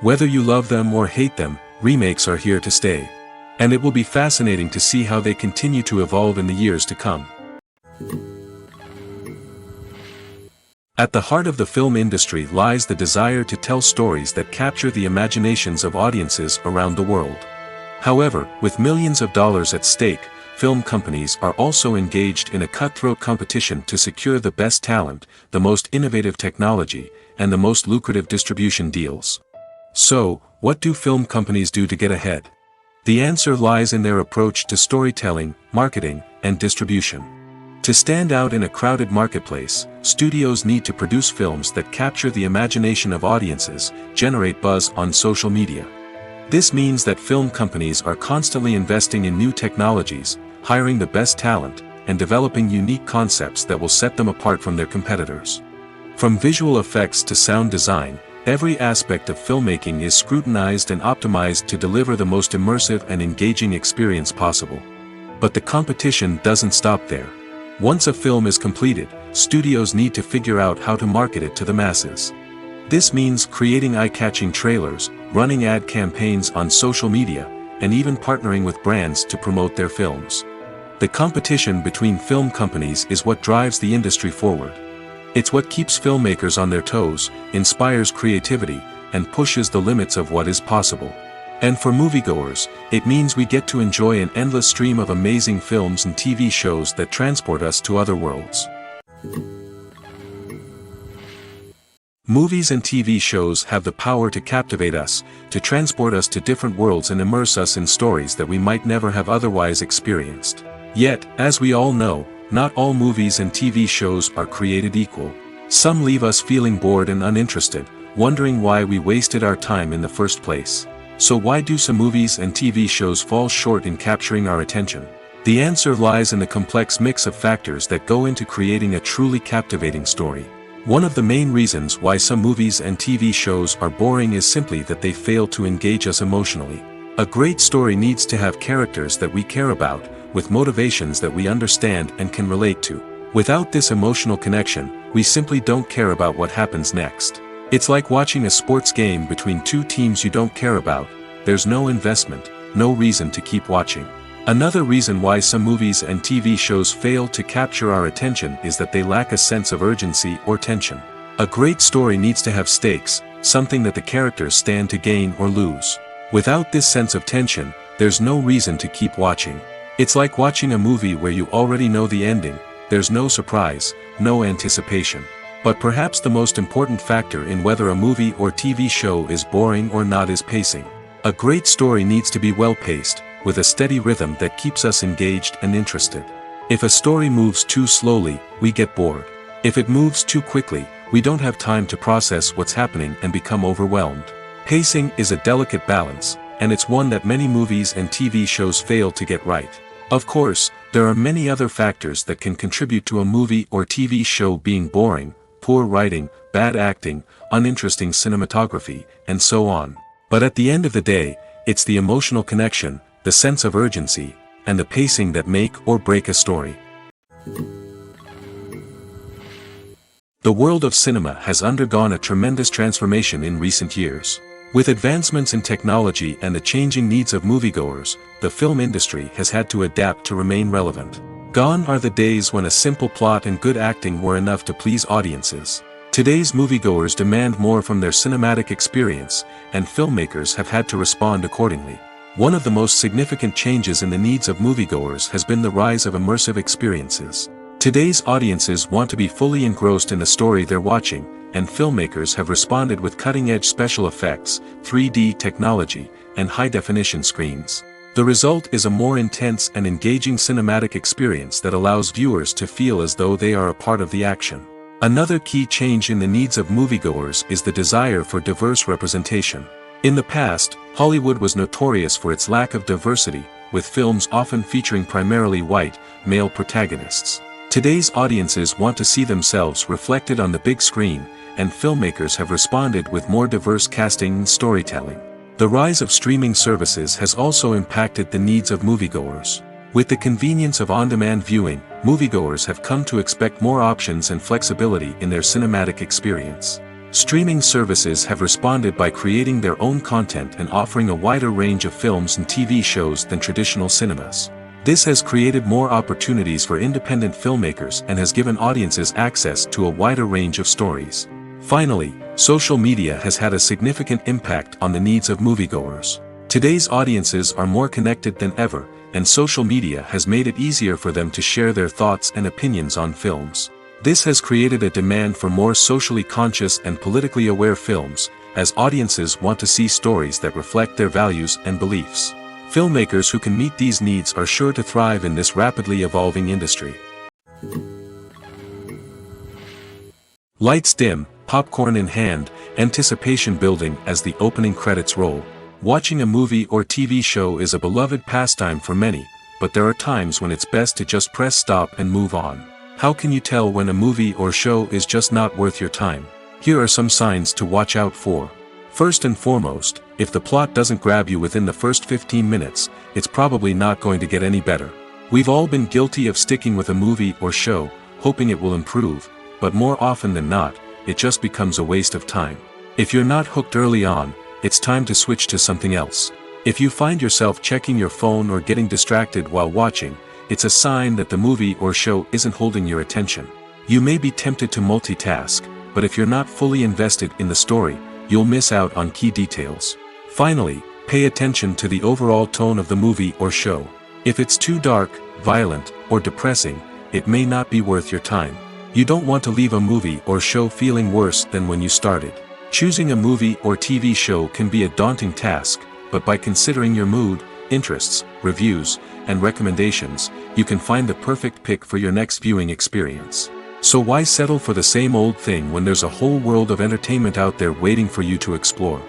Whether you love them or hate them, remakes are here to stay. And it will be fascinating to see how they continue to evolve in the years to come. At the heart of the film industry lies the desire to tell stories that capture the imaginations of audiences around the world. However, with millions of dollars at stake, film companies are also engaged in a cutthroat competition to secure the best talent, the most innovative technology, and the most lucrative distribution deals. So, what do film companies do to get ahead? The answer lies in their approach to storytelling, marketing, and distribution. To stand out in a crowded marketplace, studios need to produce films that capture the imagination of audiences, generate buzz on social media. This means that film companies are constantly investing in new technologies, hiring the best talent, and developing unique concepts that will set them apart from their competitors. From visual effects to sound design, every aspect of filmmaking is scrutinized and optimized to deliver the most immersive and engaging experience possible. But the competition doesn't stop there. Once a film is completed, studios need to figure out how to market it to the masses. This means creating eye-catching trailers, running ad campaigns on social media, and even partnering with brands to promote their films. The competition between film companies is what drives the industry forward. It's what keeps filmmakers on their toes, inspires creativity, and pushes the limits of what is possible. And for moviegoers, it means we get to enjoy an endless stream of amazing films and TV shows that transport us to other worlds. Movies and TV shows have the power to captivate us, to transport us to different worlds and immerse us in stories that we might never have otherwise experienced. Yet, as we all know, not all movies and TV shows are created equal. Some leave us feeling bored and uninterested, wondering why we wasted our time in the first place. So why do some movies and TV shows fall short in capturing our attention? The answer lies in the complex mix of factors that go into creating a truly captivating story. One of the main reasons why some movies and TV shows are boring is simply that they fail to engage us emotionally. A great story needs to have characters that we care about, with motivations that we understand and can relate to. Without this emotional connection, we simply don't care about what happens next. It's like watching a sports game between two teams you don't care about. There's no investment, no reason to keep watching. Another reason why some movies and TV shows fail to capture our attention is that they lack a sense of urgency or tension. A great story needs to have stakes, something that the characters stand to gain or lose. Without this sense of tension, there's no reason to keep watching. It's like watching a movie where you already know the ending. There's no surprise, no anticipation. But perhaps the most important factor in whether a movie or TV show is boring or not is pacing. A great story needs to be well-paced, with a steady rhythm that keeps us engaged and interested. If a story moves too slowly, we get bored. If it moves too quickly, we don't have time to process what's happening and become overwhelmed. Pacing is a delicate balance, and it's one that many movies and TV shows fail to get right. Of course, there are many other factors that can contribute to a movie or TV show being boring: poor writing, bad acting, uninteresting cinematography, and so on. But at the end of the day, it's the emotional connection, the sense of urgency, and the pacing that make or break a story. The world of cinema has undergone a tremendous transformation in recent years. With advancements in technology and the changing needs of moviegoers, the film industry has had to adapt to remain relevant. Gone are the days when a simple plot and good acting were enough to please audiences. Today's moviegoers demand more from their cinematic experience, and filmmakers have had to respond accordingly. One of the most significant changes in the needs of moviegoers has been the rise of immersive experiences. Today's audiences want to be fully engrossed in the story they're watching, and filmmakers have responded with cutting-edge special effects, 3D technology, and high-definition screens. The result is a more intense and engaging cinematic experience that allows viewers to feel as though they are a part of the action. Another key change in the needs of moviegoers is the desire for diverse representation. In the past, Hollywood was notorious for its lack of diversity, with films often featuring primarily white, male protagonists. Today's audiences want to see themselves reflected on the big screen, and filmmakers have responded with more diverse casting and storytelling. The rise of streaming services has also impacted the needs of moviegoers. With the convenience of on-demand viewing, moviegoers have come to expect more options and flexibility in their cinematic experience. Streaming services have responded by creating their own content and offering a wider range of films and TV shows than traditional cinemas. This has created more opportunities for independent filmmakers and has given audiences access to a wider range of stories. Finally, social media has had a significant impact on the needs of moviegoers. Today's audiences are more connected than ever, and social media has made it easier for them to share their thoughts and opinions on films. This has created a demand for more socially conscious and politically aware films, as audiences want to see stories that reflect their values and beliefs. Filmmakers who can meet these needs are sure to thrive in this rapidly evolving industry. Lights dim, popcorn in hand, anticipation building as the opening credits roll. Watching a movie or TV show is a beloved pastime for many, but there are times when it's best to just press stop and move on. How can you tell when a movie or show is just not worth your time? Here are some signs to watch out for. First and foremost, if the plot doesn't grab you within the first 15 minutes, it's probably not going to get any better. We've all been guilty of sticking with a movie or show, hoping it will improve, but more often than not, it just becomes a waste of time. If you're not hooked early on, it's time to switch to something else. If you find yourself checking your phone or getting distracted while watching, it's a sign that the movie or show isn't holding your attention. You may be tempted to multitask, but if you're not fully invested in the story, you'll miss out on key details. Finally, pay attention to the overall tone of the movie or show. If it's too dark, violent, or depressing, it may not be worth your time. You don't want to leave a movie or show feeling worse than when you started. Choosing a movie or TV show can be a daunting task, but by considering your mood, interests, reviews, and recommendations, you can find the perfect pick for your next viewing experience. So why settle for the same old thing when there's a whole world of entertainment out there waiting for you to explore?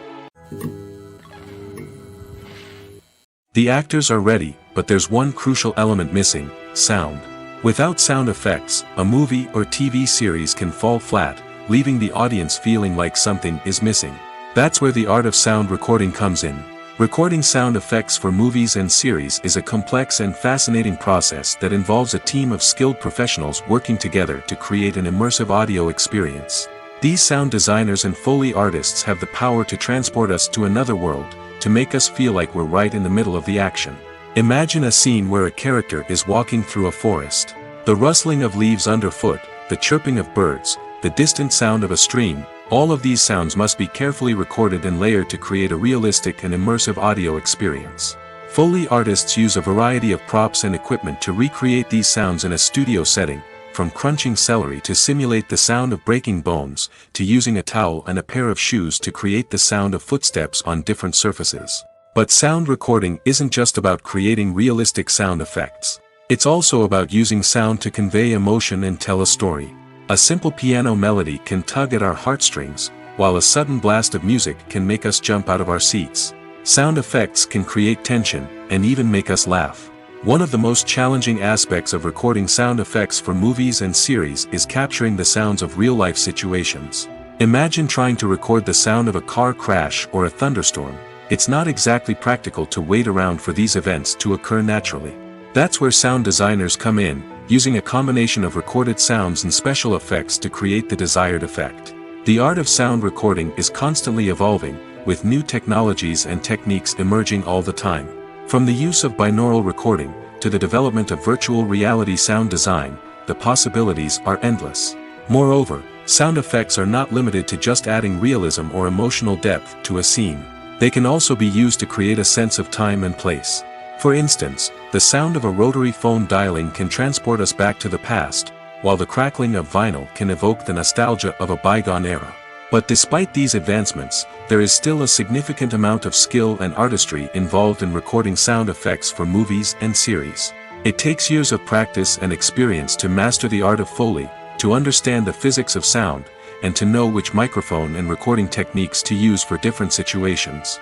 The actors are ready, but there's one crucial element missing: sound. Without sound effects, a movie or TV series can fall flat, leaving the audience feeling like something is missing. That's where the art of sound recording comes in. Recording sound effects for movies and series is a complex and fascinating process that involves a team of skilled professionals working together to create an immersive audio experience. These sound designers and Foley artists have the power to transport us to another world, to make us feel like we're right in the middle of the action. Imagine a scene where a character is walking through a forest. The rustling of leaves underfoot, the chirping of birds, the distant sound of a stream, all of these sounds must be carefully recorded and layered to create a realistic and immersive audio experience. Foley artists use a variety of props and equipment to recreate these sounds in a studio setting, from crunching celery to simulate the sound of breaking bones, to using a towel and a pair of shoes to create the sound of footsteps on different surfaces. But sound recording isn't just about creating realistic sound effects. It's also about using sound to convey emotion and tell a story. A simple piano melody can tug at our heartstrings, while a sudden blast of music can make us jump out of our seats. Sound effects can create tension, and even make us laugh. One of the most challenging aspects of recording sound effects for movies and series is capturing the sounds of real-life situations. Imagine trying to record the sound of a car crash or a thunderstorm. It's not exactly practical to wait around for these events to occur naturally. That's where sound designers come in, using a combination of recorded sounds and special effects to create the desired effect. The art of sound recording is constantly evolving, with new technologies and techniques emerging all the time. From the use of binaural recording, to the development of virtual reality sound design, the possibilities are endless. Moreover, sound effects are not limited to just adding realism or emotional depth to a scene. They can also be used to create a sense of time and place. For instance, the sound of a rotary phone dialing can transport us back to the past, while the crackling of vinyl can evoke the nostalgia of a bygone era. But despite these advancements, there is still a significant amount of skill and artistry involved in recording sound effects for movies and series. It takes years of practice and experience to master the art of Foley, to understand the physics of sound, and to know which microphone and recording techniques to use for different situations.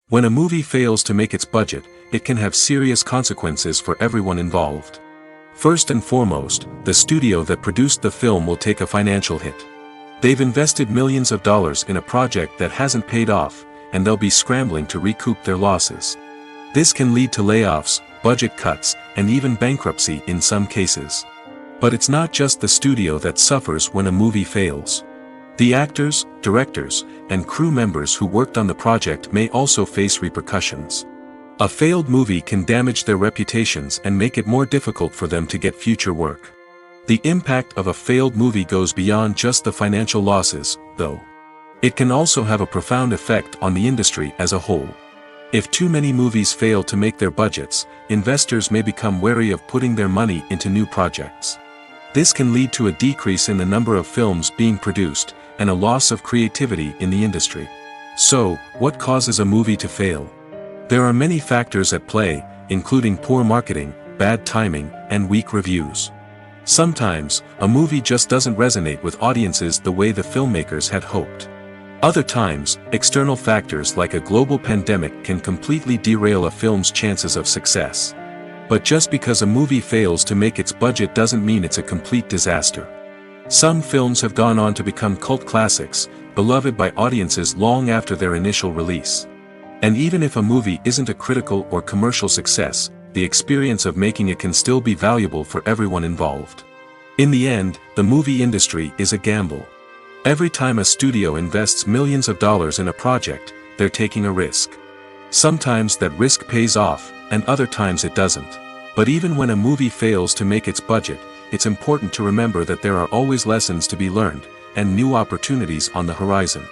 When a movie fails to make its budget, it can have serious consequences for everyone involved. First and foremost, the studio that produced the film will take a financial hit. They've invested millions of dollars in a project that hasn't paid off, and they'll be scrambling to recoup their losses. This can lead to layoffs, budget cuts, and even bankruptcy in some cases. But it's not just the studio that suffers when a movie fails. The actors, directors, and crew members who worked on the project may also face repercussions. A failed movie can damage their reputations and make it more difficult for them to get future work. The impact of a failed movie goes beyond just the financial losses, though. It can also have a profound effect on the industry as a whole. If too many movies fail to make their budgets, investors may become wary of putting their money into new projects. This can lead to a decrease in the number of films being produced, and a loss of creativity in the industry. So, what causes a movie to fail? There are many factors at play, including poor marketing, bad timing, and weak reviews. Sometimes, a movie just doesn't resonate with audiences the way the filmmakers had hoped. Other times, external factors like a global pandemic can completely derail a film's chances of success. But just because a movie fails to make its budget doesn't mean it's a complete disaster. Some films have gone on to become cult classics, beloved by audiences long after their initial release. And even if a movie isn't a critical or commercial success, the experience of making it can still be valuable for everyone involved. In the end, the movie industry is a gamble. Every time a studio invests millions of dollars in a project, they're taking a risk. Sometimes that risk pays off, and other times it doesn't. But even when a movie fails to make its budget, it's important to remember that there are always lessons to be learned, and new opportunities on the horizon.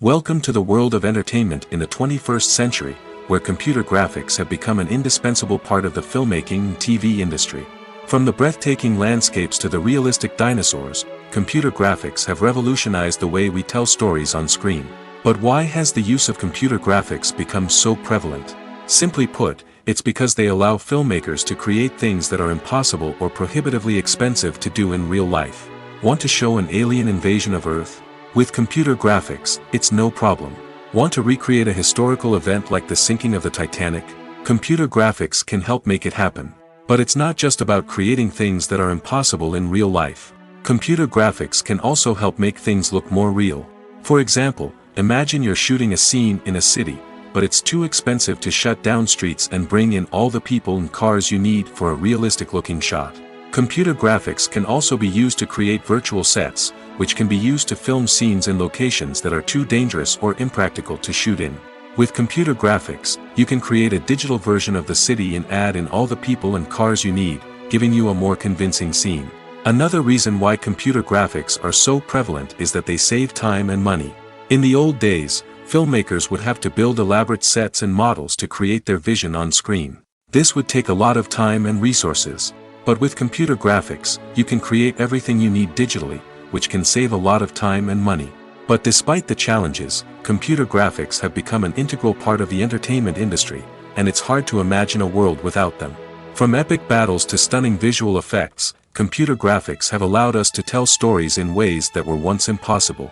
Welcome to the world of entertainment in the 21st century, where computer graphics have become an indispensable part of the filmmaking and TV industry. From the breathtaking landscapes to the realistic dinosaurs, computer graphics have revolutionized the way we tell stories on screen. But why has the use of computer graphics become so prevalent? Simply put, it's because they allow filmmakers to create things that are impossible or prohibitively expensive to do in real life. Want to show an alien invasion of Earth? With computer graphics, it's no problem. Want to recreate a historical event like the sinking of the Titanic? Computer graphics can help make it happen. But it's not just about creating things that are impossible in real life. Computer graphics can also help make things look more real. For example, imagine you're shooting a scene in a city, but it's too expensive to shut down streets and bring in all the people and cars you need for a realistic-looking shot. Computer graphics can also be used to create virtual sets, which can be used to film scenes in locations that are too dangerous or impractical to shoot in. With computer graphics, you can create a digital version of the city and add in all the people and cars you need, giving you a more convincing scene. Another reason why computer graphics are so prevalent is that they save time and money. In the old days, filmmakers would have to build elaborate sets and models to create their vision on screen. This would take a lot of time and resources. But with computer graphics, you can create everything you need digitally, which can save a lot of time and money. But despite the challenges, computer graphics have become an integral part of the entertainment industry, and it's hard to imagine a world without them. From epic battles to stunning visual effects, computer graphics have allowed us to tell stories in ways that were once impossible.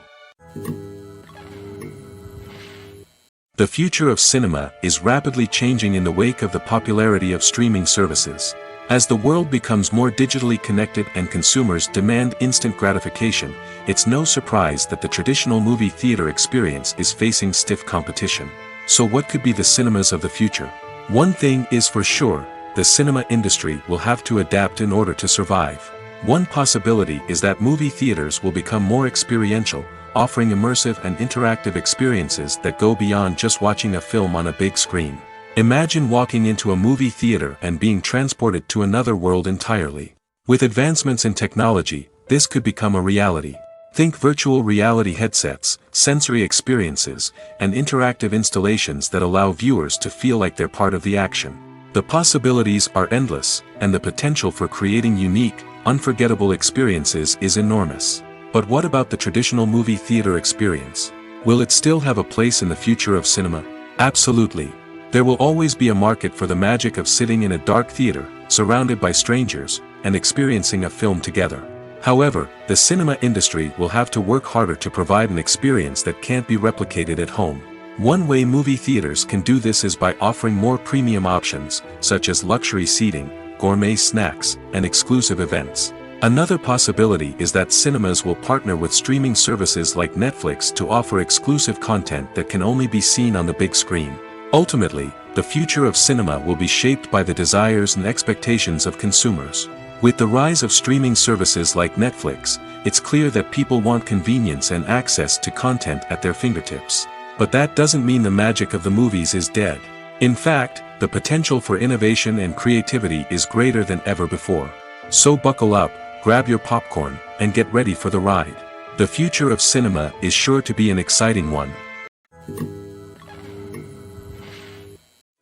The future of cinema is rapidly changing in the wake of the popularity of streaming services. As the world becomes more digitally connected and consumers demand instant gratification, it's no surprise that the traditional movie theater experience is facing stiff competition. So what could be the cinemas of the future? One thing is for sure, the cinema industry will have to adapt in order to survive. One possibility is that movie theaters will become more experiential, offering immersive and interactive experiences that go beyond just watching a film on a big screen. Imagine walking into a movie theater and being transported to another world entirely. With advancements in technology, this could become a reality. Think virtual reality headsets, sensory experiences, and interactive installations that allow viewers to feel like they're part of the action. The possibilities are endless, and the potential for creating unique, unforgettable experiences is enormous. But what about the traditional movie theater experience? Will it still have a place in the future of cinema? Absolutely. There will always be a market for the magic of sitting in a dark theater, surrounded by strangers, and experiencing a film together. However, the cinema industry will have to work harder to provide an experience that can't be replicated at home. One way movie theaters can do this is by offering more premium options, such as luxury seating, gourmet snacks, and exclusive events. Another possibility is that cinemas will partner with streaming services like Netflix to offer exclusive content that can only be seen on the big screen. Ultimately, the future of cinema will be shaped by the desires and expectations of consumers. With the rise of streaming services like Netflix, it's clear that people want convenience and access to content at their fingertips. But that doesn't mean the magic of the movies is dead. In fact, the potential for innovation and creativity is greater than ever before. So buckle up, grab your popcorn, and get ready for the ride. The future of cinema is sure to be an exciting one.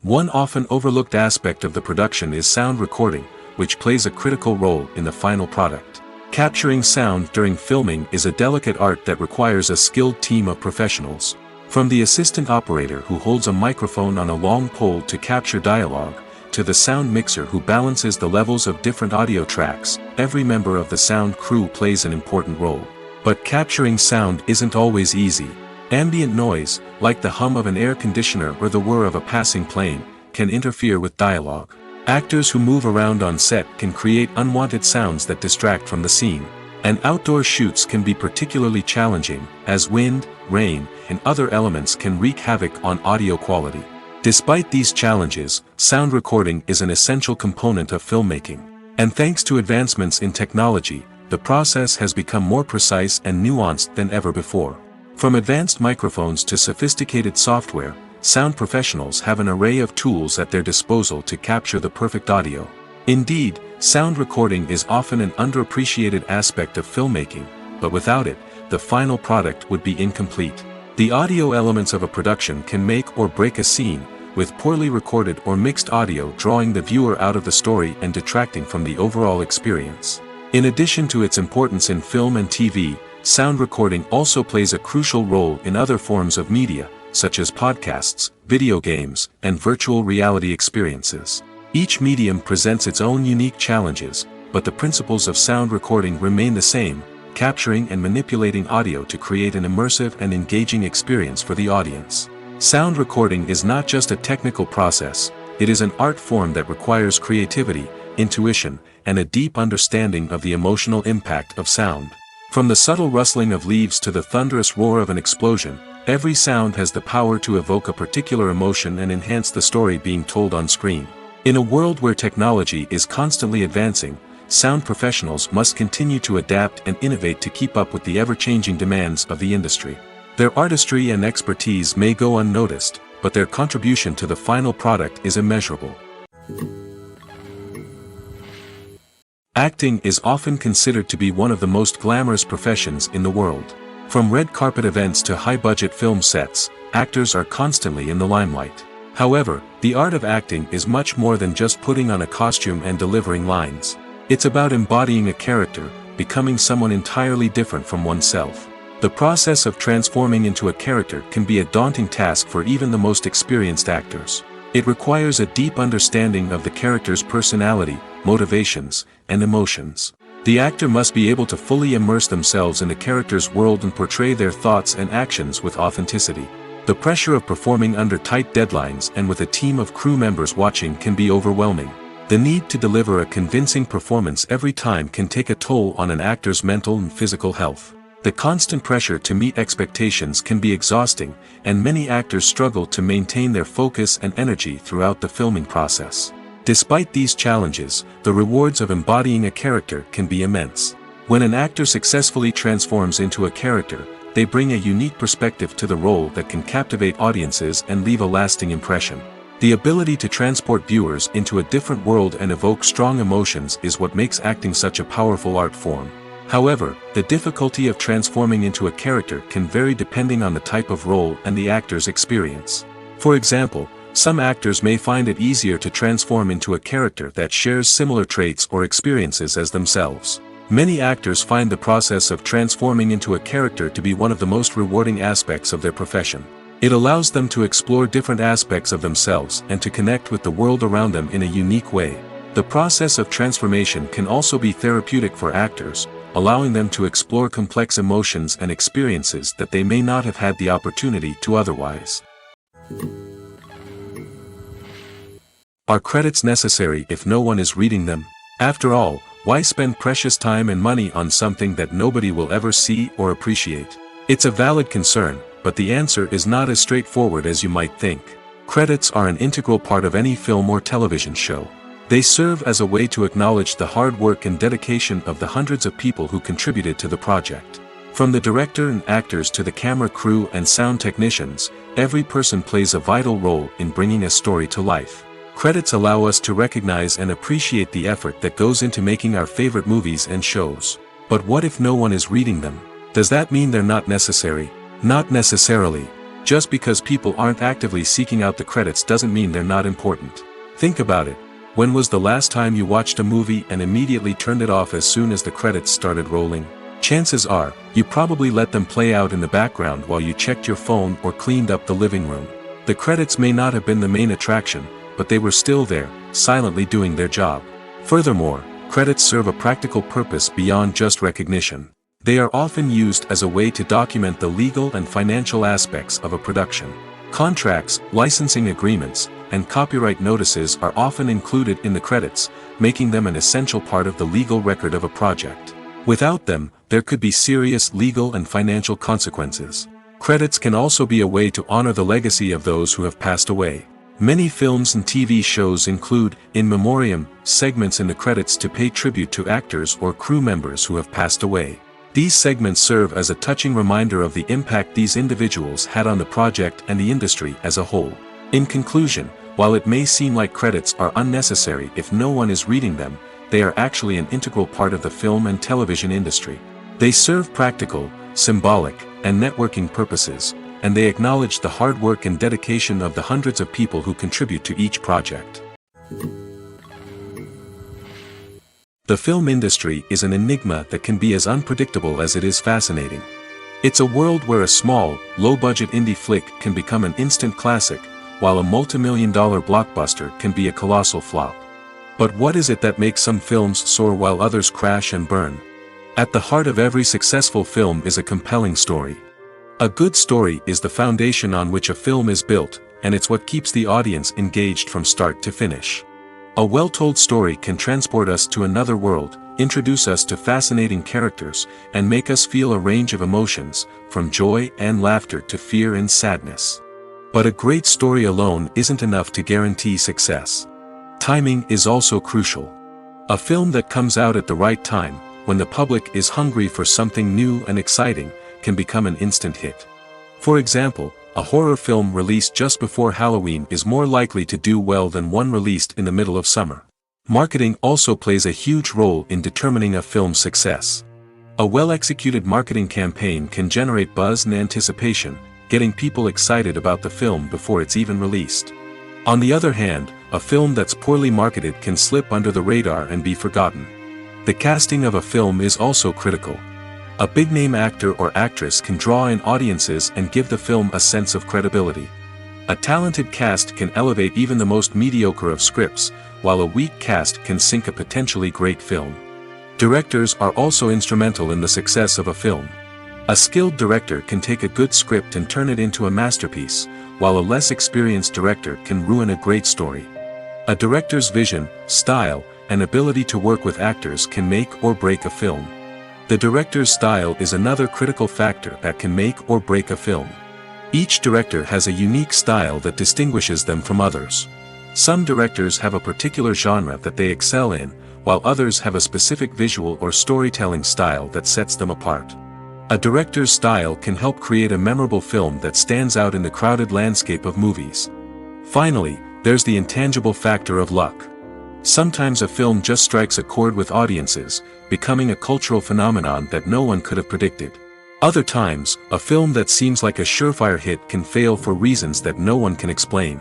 One often overlooked aspect of the production is sound recording, which plays a critical role in the final product. Capturing sound during filming is a delicate art that requires a skilled team of professionals. From the assistant operator who holds a microphone on a long pole to capture dialogue, to the sound mixer who balances the levels of different audio tracks, every member of the sound crew plays an important role. But capturing sound isn't always easy. Ambient noise, like the hum of an air conditioner or the whir of a passing plane, can interfere with dialogue. Actors who move around on set can create unwanted sounds that distract from the scene. And outdoor shoots can be particularly challenging, as wind, rain, and other elements can wreak havoc on audio quality. Despite these challenges, sound recording is an essential component of filmmaking. And thanks to advancements in technology, the process has become more precise and nuanced than ever before. From advanced microphones to sophisticated software, sound professionals have an array of tools at their disposal to capture the perfect audio. Indeed, sound recording is often an underappreciated aspect of filmmaking, but without it, the final product would be incomplete. The audio elements of a production can make or break a scene, with poorly recorded or mixed audio drawing the viewer out of the story and detracting from the overall experience. In addition to its importance in film and TV, sound recording also plays a crucial role in other forms of media, such as podcasts, video games, and virtual reality experiences. Each medium presents its own unique challenges, but the principles of sound recording remain the same, capturing and manipulating audio to create an immersive and engaging experience for the audience. Sound recording is not just a technical process, it is an art form that requires creativity, intuition, and a deep understanding of the emotional impact of sound. From the subtle rustling of leaves to the thunderous roar of an explosion, every sound has the power to evoke a particular emotion and enhance the story being told on screen. In a world where technology is constantly advancing, sound professionals must continue to adapt and innovate to keep up with the ever-changing demands of the industry. Their artistry and expertise may go unnoticed, but their contribution to the final product is immeasurable. Acting is often considered to be one of the most glamorous professions in the world. From red carpet events to high-budget film sets, actors are constantly in the limelight. However, the art of acting is much more than just putting on a costume and delivering lines. It's about embodying a character, becoming someone entirely different from oneself. The process of transforming into a character can be a daunting task for even the most experienced actors. It requires a deep understanding of the character's personality, motivations, and emotions. The actor must be able to fully immerse themselves in the character's world and portray their thoughts and actions with authenticity. The pressure of performing under tight deadlines and with a team of crew members watching can be overwhelming. The need to deliver a convincing performance every time can take a toll on an actor's mental and physical health. The constant pressure to meet expectations can be exhausting, and many actors struggle to maintain their focus and energy throughout the filming process. Despite these challenges, the rewards of embodying a character can be immense. When an actor successfully transforms into a character, they bring a unique perspective to the role that can captivate audiences and leave a lasting impression. The ability to transport viewers into a different world and evoke strong emotions is what makes acting such a powerful art form. However, the difficulty of transforming into a character can vary depending on the type of role and the actor's experience. For example, some actors may find it easier to transform into a character that shares similar traits or experiences as themselves. Many actors find the process of transforming into a character to be one of the most rewarding aspects of their profession. It allows them to explore different aspects of themselves and to connect with the world around them in a unique way. The process of transformation can also be therapeutic for actors, allowing them to explore complex emotions and experiences that they may not have had the opportunity to otherwise. Are credits necessary if no one is reading them? After all, why spend precious time and money on something that nobody will ever see or appreciate? It's a valid concern, but the answer is not as straightforward as you might think. Credits are an integral part of any film or television show. They serve as a way to acknowledge the hard work and dedication of the hundreds of people who contributed to the project. From the director and actors to the camera crew and sound technicians, every person plays a vital role in bringing a story to life. Credits allow us to recognize and appreciate the effort that goes into making our favorite movies and shows. But what if no one is reading them? Does that mean they're not necessary? Not necessarily. Just because people aren't actively seeking out the credits doesn't mean they're not important. Think about it. When was the last time you watched a movie and immediately turned it off as soon as the credits started rolling? Chances are, you probably let them play out in the background while you checked your phone or cleaned up the living room. The credits may not have been the main attraction, but they were still there, silently doing their job. Furthermore, credits serve a practical purpose beyond just recognition. They are often used as a way to document the legal and financial aspects of a production. Contracts, licensing agreements, and copyright notices are often included in the credits, making them an essential part of the legal record of a project. Without them, there could be serious legal and financial consequences. Credits can also be a way to honor the legacy of those who have passed away. Many films and TV shows include, in memoriam, segments in the credits to pay tribute to actors or crew members who have passed away. These segments serve as a touching reminder of the impact these individuals had on the project and the industry as a whole. In conclusion, while it may seem like credits are unnecessary if no one is reading them, they are actually an integral part of the film and television industry. They serve practical, symbolic, and networking purposes, and they acknowledge the hard work and dedication of the hundreds of people who contribute to each project. The film industry is an enigma that can be as unpredictable as it is fascinating. It's a world where a small, low-budget indie flick can become an instant classic, while a multi-million-dollar blockbuster can be a colossal flop. But what is it that makes some films soar while others crash and burn? At the heart of every successful film is a compelling story. A good story is the foundation on which a film is built, and it's what keeps the audience engaged from start to finish. A well-told story can transport us to another world, introduce us to fascinating characters, and make us feel a range of emotions, from joy and laughter to fear and sadness. But a great story alone isn't enough to guarantee success. Timing is also crucial. A film that comes out at the right time, when the public is hungry for something new and exciting, can become an instant hit. For example, a horror film released just before Halloween is more likely to do well than one released in the middle of summer. Marketing also plays a huge role in determining a film's success. A well-executed marketing campaign can generate buzz and anticipation, getting people excited about the film before it's even released. On the other hand, a film that's poorly marketed can slip under the radar and be forgotten. The casting of a film is also critical. A big-name actor or actress can draw in audiences and give the film a sense of credibility. A talented cast can elevate even the most mediocre of scripts, while a weak cast can sink a potentially great film. Directors are also instrumental in the success of a film. A skilled director can take a good script and turn it into a masterpiece, while a less experienced director can ruin a great story. A director's vision, style, and ability to work with actors can make or break a film. The director's style is another critical factor that can make or break a film. Each director has a unique style that distinguishes them from others. Some directors have a particular genre that they excel in, while others have a specific visual or storytelling style that sets them apart. A director's style can help create a memorable film that stands out in the crowded landscape of movies. Finally, there's the intangible factor of luck. Sometimes a film just strikes a chord with audiences, becoming a cultural phenomenon that no one could have predicted. Other times, a film that seems like a surefire hit can fail for reasons that no one can explain.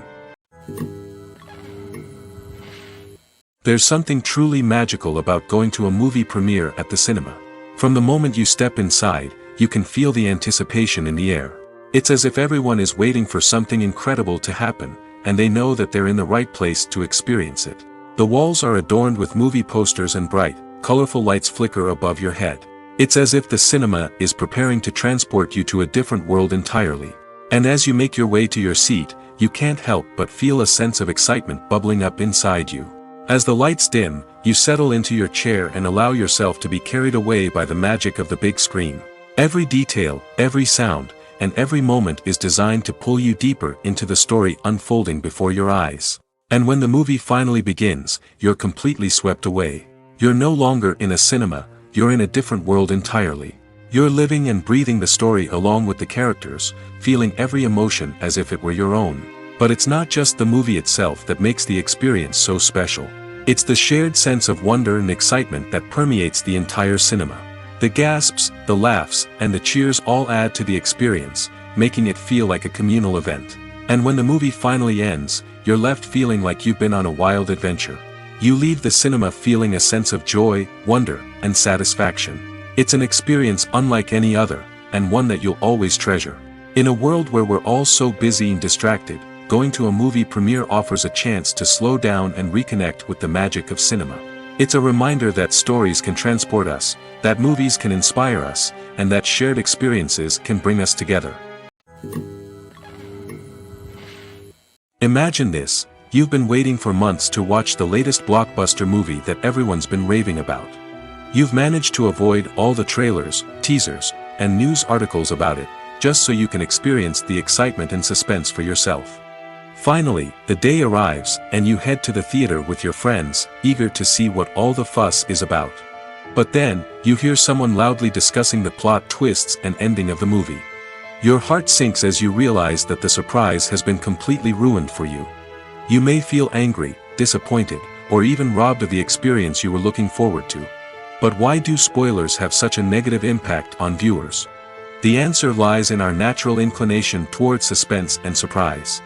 There's something truly magical about going to a movie premiere at the cinema. From the moment you step inside, you can feel the anticipation in the air. It's as if everyone is waiting for something incredible to happen, and they know that they're in the right place to experience it. The walls are adorned with movie posters and bright, colorful lights flicker above your head. It's as if the cinema is preparing to transport you to a different world entirely. And as you make your way to your seat, you can't help but feel a sense of excitement bubbling up inside you. As the lights dim, you settle into your chair and allow yourself to be carried away by the magic of the big screen. Every detail, every sound, and every moment is designed to pull you deeper into the story unfolding before your eyes. And when the movie finally begins, you're completely swept away. You're no longer in a cinema, you're in a different world entirely. You're living and breathing the story along with the characters, feeling every emotion as if it were your own. But it's not just the movie itself that makes the experience so special. It's the shared sense of wonder and excitement that permeates the entire cinema. The gasps, the laughs, and the cheers all add to the experience, making it feel like a communal event. And when the movie finally ends, you're left feeling like you've been on a wild adventure. You leave the cinema feeling a sense of joy, wonder, and satisfaction. It's an experience unlike any other, and one that you'll always treasure. In a world where we're all so busy and distracted, going to a movie premiere offers a chance to slow down and reconnect with the magic of cinema. It's a reminder that stories can transport us, that movies can inspire us, and that shared experiences can bring us together. Imagine this, you've been waiting for months to watch the latest blockbuster movie that everyone's been raving about. You've managed to avoid all the trailers, teasers, and news articles about it, just so you can experience the excitement and suspense for yourself. Finally, the day arrives, and you head to the theater with your friends, eager to see what all the fuss is about. But then, you hear someone loudly discussing the plot twists and ending of the movie. Your heart sinks as you realize that the surprise has been completely ruined for you. You may feel angry, disappointed, or even robbed of the experience you were looking forward to. But why do spoilers have such a negative impact on viewers? The answer lies in our natural inclination toward suspense and surprise.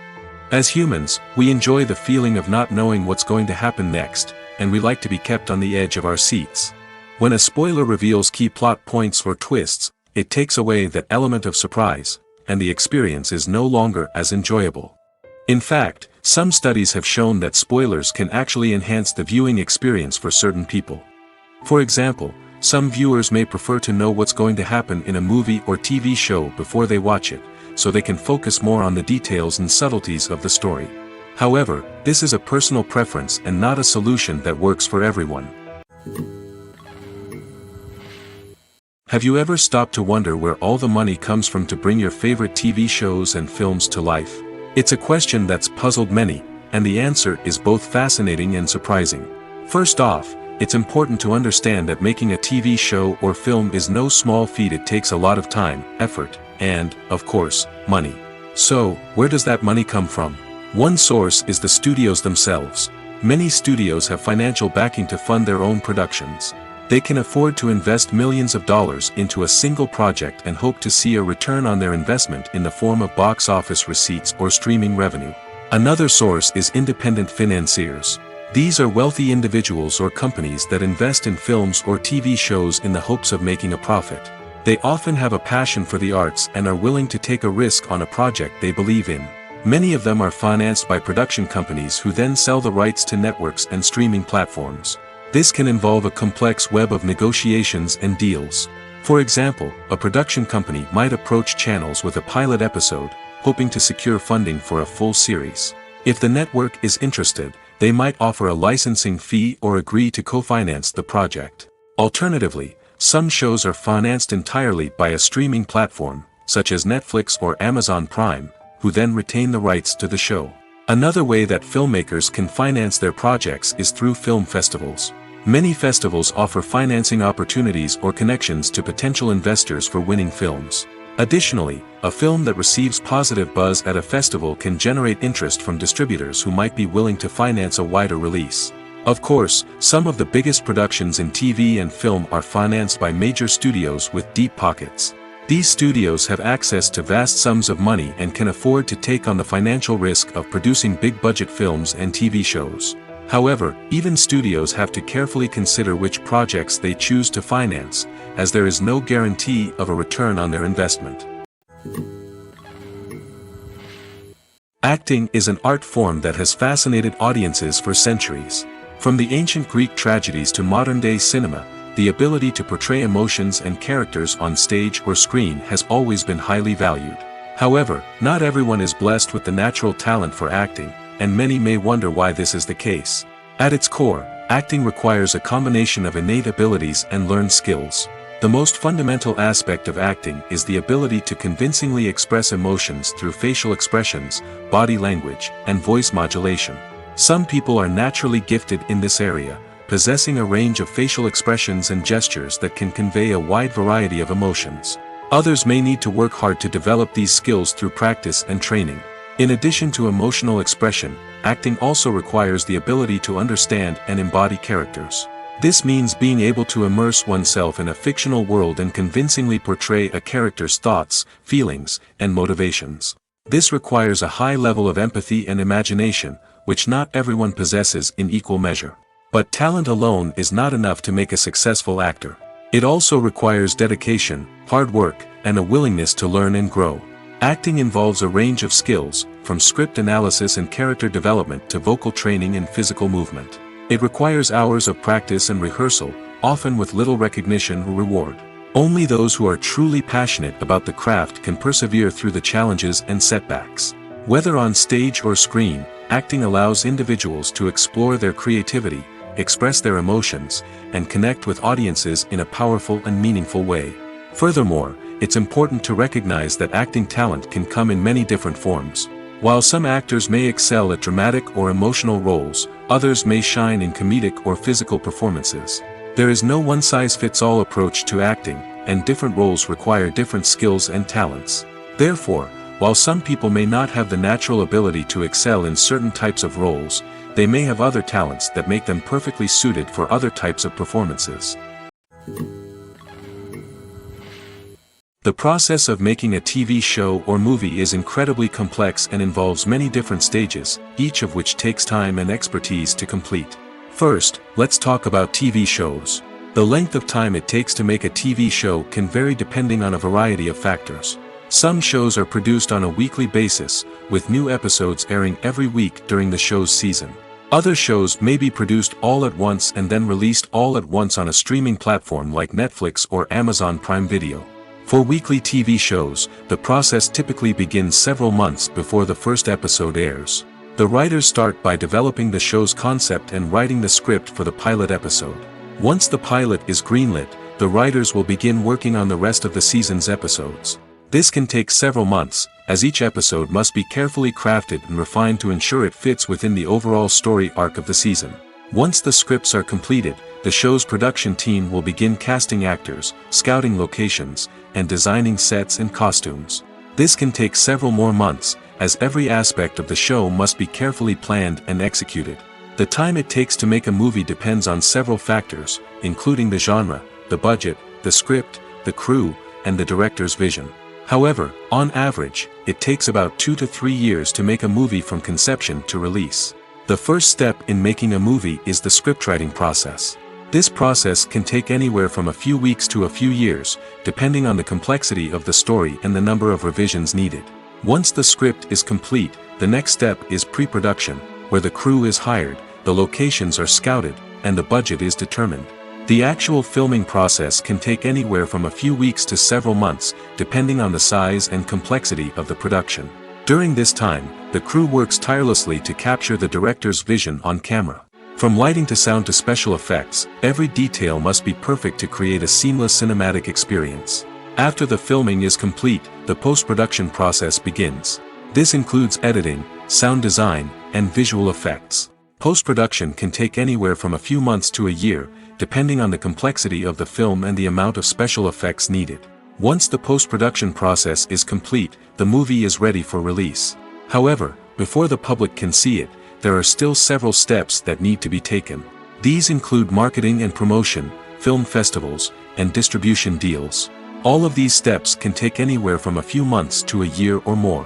As humans, we enjoy the feeling of not knowing what's going to happen next, and we like to be kept on the edge of our seats. When a spoiler reveals key plot points or twists, it takes away that element of surprise, and the experience is no longer as enjoyable. In fact, some studies have shown that spoilers can actually enhance the viewing experience for certain people. For example, some viewers may prefer to know what's going to happen in a movie or TV show before they watch it, so they can focus more on the details and subtleties of the story. However, this is a personal preference and not a solution that works for everyone. Have you ever stopped to wonder where all the money comes from to bring your favorite TV shows and films to life? It's a question that's puzzled many, and the answer is both fascinating and surprising. First off, it's important to understand that making a TV show or film is no small feat. It takes a lot of time, effort, and, of course, money. So, where does that money come from? One source is the studios themselves. Many studios have financial backing to fund their own productions. They can afford to invest millions of dollars into a single project and hope to see a return on their investment in the form of box office receipts or streaming revenue. Another source is independent financiers. These are wealthy individuals or companies that invest in films or TV shows in the hopes of making a profit. They often have a passion for the arts and are willing to take a risk on a project they believe in. Many of them are financed by production companies who then sell the rights to networks and streaming platforms. This can involve a complex web of negotiations and deals. For example, a production company might approach channels with a pilot episode, hoping to secure funding for a full series. If the network is interested, they might offer a licensing fee or agree to co-finance the project. Alternatively, some shows are financed entirely by a streaming platform, such as Netflix or Amazon Prime, who then retain the rights to the show. Another way that filmmakers can finance their projects is through film festivals. Many festivals offer financing opportunities or connections to potential investors for winning films. Additionally, a film that receives positive buzz at a festival can generate interest from distributors who might be willing to finance a wider release. Of course, some of the biggest productions in TV and film are financed by major studios with deep pockets. These studios have access to vast sums of money and can afford to take on the financial risk of producing big-budget films and TV shows. However, even studios have to carefully consider which projects they choose to finance, as there is no guarantee of a return on their investment. Acting is an art form that has fascinated audiences for centuries. From the ancient Greek tragedies to modern-day cinema, the ability to portray emotions and characters on stage or screen has always been highly valued. However, not everyone is blessed with the natural talent for acting, and many may wonder why this is the case. At its core, acting requires a combination of innate abilities and learned skills. The most fundamental aspect of acting is the ability to convincingly express emotions through facial expressions, body language, and voice modulation. Some people are naturally gifted in this area, possessing a range of facial expressions and gestures that can convey a wide variety of emotions. Others may need to work hard to develop these skills through practice and training. In addition to emotional expression, acting also requires the ability to understand and embody characters. This means being able to immerse oneself in a fictional world and convincingly portray a character's thoughts, feelings, and motivations. This requires a high level of empathy and imagination, which not everyone possesses in equal measure. But talent alone is not enough to make a successful actor. It also requires dedication, hard work, and a willingness to learn and grow. Acting involves a range of skills, from script analysis and character development to vocal training and physical movement. It requires hours of practice and rehearsal, often with little recognition or reward. Only those who are truly passionate about the craft can persevere through the challenges and setbacks. Whether on stage or screen, acting allows individuals to explore their creativity, express their emotions, and connect with audiences in a powerful and meaningful way. Furthermore, it's important to recognize that acting talent can come in many different forms. While some actors may excel at dramatic or emotional roles, others may shine in comedic or physical performances. There is no one-size-fits-all approach to acting, and different roles require different skills and talents. Therefore, while some people may not have the natural ability to excel in certain types of roles, they may have other talents that make them perfectly suited for other types of performances. The process of making a TV show or movie is incredibly complex and involves many different stages, each of which takes time and expertise to complete. First, let's talk about TV shows. The length of time it takes to make a TV show can vary depending on a variety of factors. Some shows are produced on a weekly basis, with new episodes airing every week during the show's season. Other shows may be produced all at once and then released all at once on a streaming platform like Netflix or Amazon Prime Video. For weekly TV shows, the process typically begins several months before the first episode airs. The writers start by developing the show's concept and writing the script for the pilot episode. Once the pilot is greenlit, the writers will begin working on the rest of the season's episodes. This can take several months, as each episode must be carefully crafted and refined to ensure it fits within the overall story arc of the season. Once the scripts are completed, the show's production team will begin casting actors, scouting locations, and designing sets and costumes. This can take several more months, as every aspect of the show must be carefully planned and executed. The time it takes to make a movie depends on several factors, including the genre, the budget, the script, the crew, and the director's vision. However, on average, it takes about 2 to 3 years to make a movie from conception to release. The first step in making a movie is the scriptwriting process. This process can take anywhere from a few weeks to a few years, depending on the complexity of the story and the number of revisions needed. Once the script is complete, the next step is pre-production, where the crew is hired, the locations are scouted, and the budget is determined. The actual filming process can take anywhere from a few weeks to several months, depending on the size and complexity of the production. During this time, the crew works tirelessly to capture the director's vision on camera. From lighting to sound to special effects, every detail must be perfect to create a seamless cinematic experience. After the filming is complete, the post-production process begins. This includes editing, sound design, and visual effects. Post-production can take anywhere from a few months to a year, depending on the complexity of the film and the amount of special effects needed. Once the post-production process is complete, the movie is ready for release. However, before the public can see it, there are still several steps that need to be taken. These include marketing and promotion, film festivals, and distribution deals. All of these steps can take anywhere from a few months to a year or more.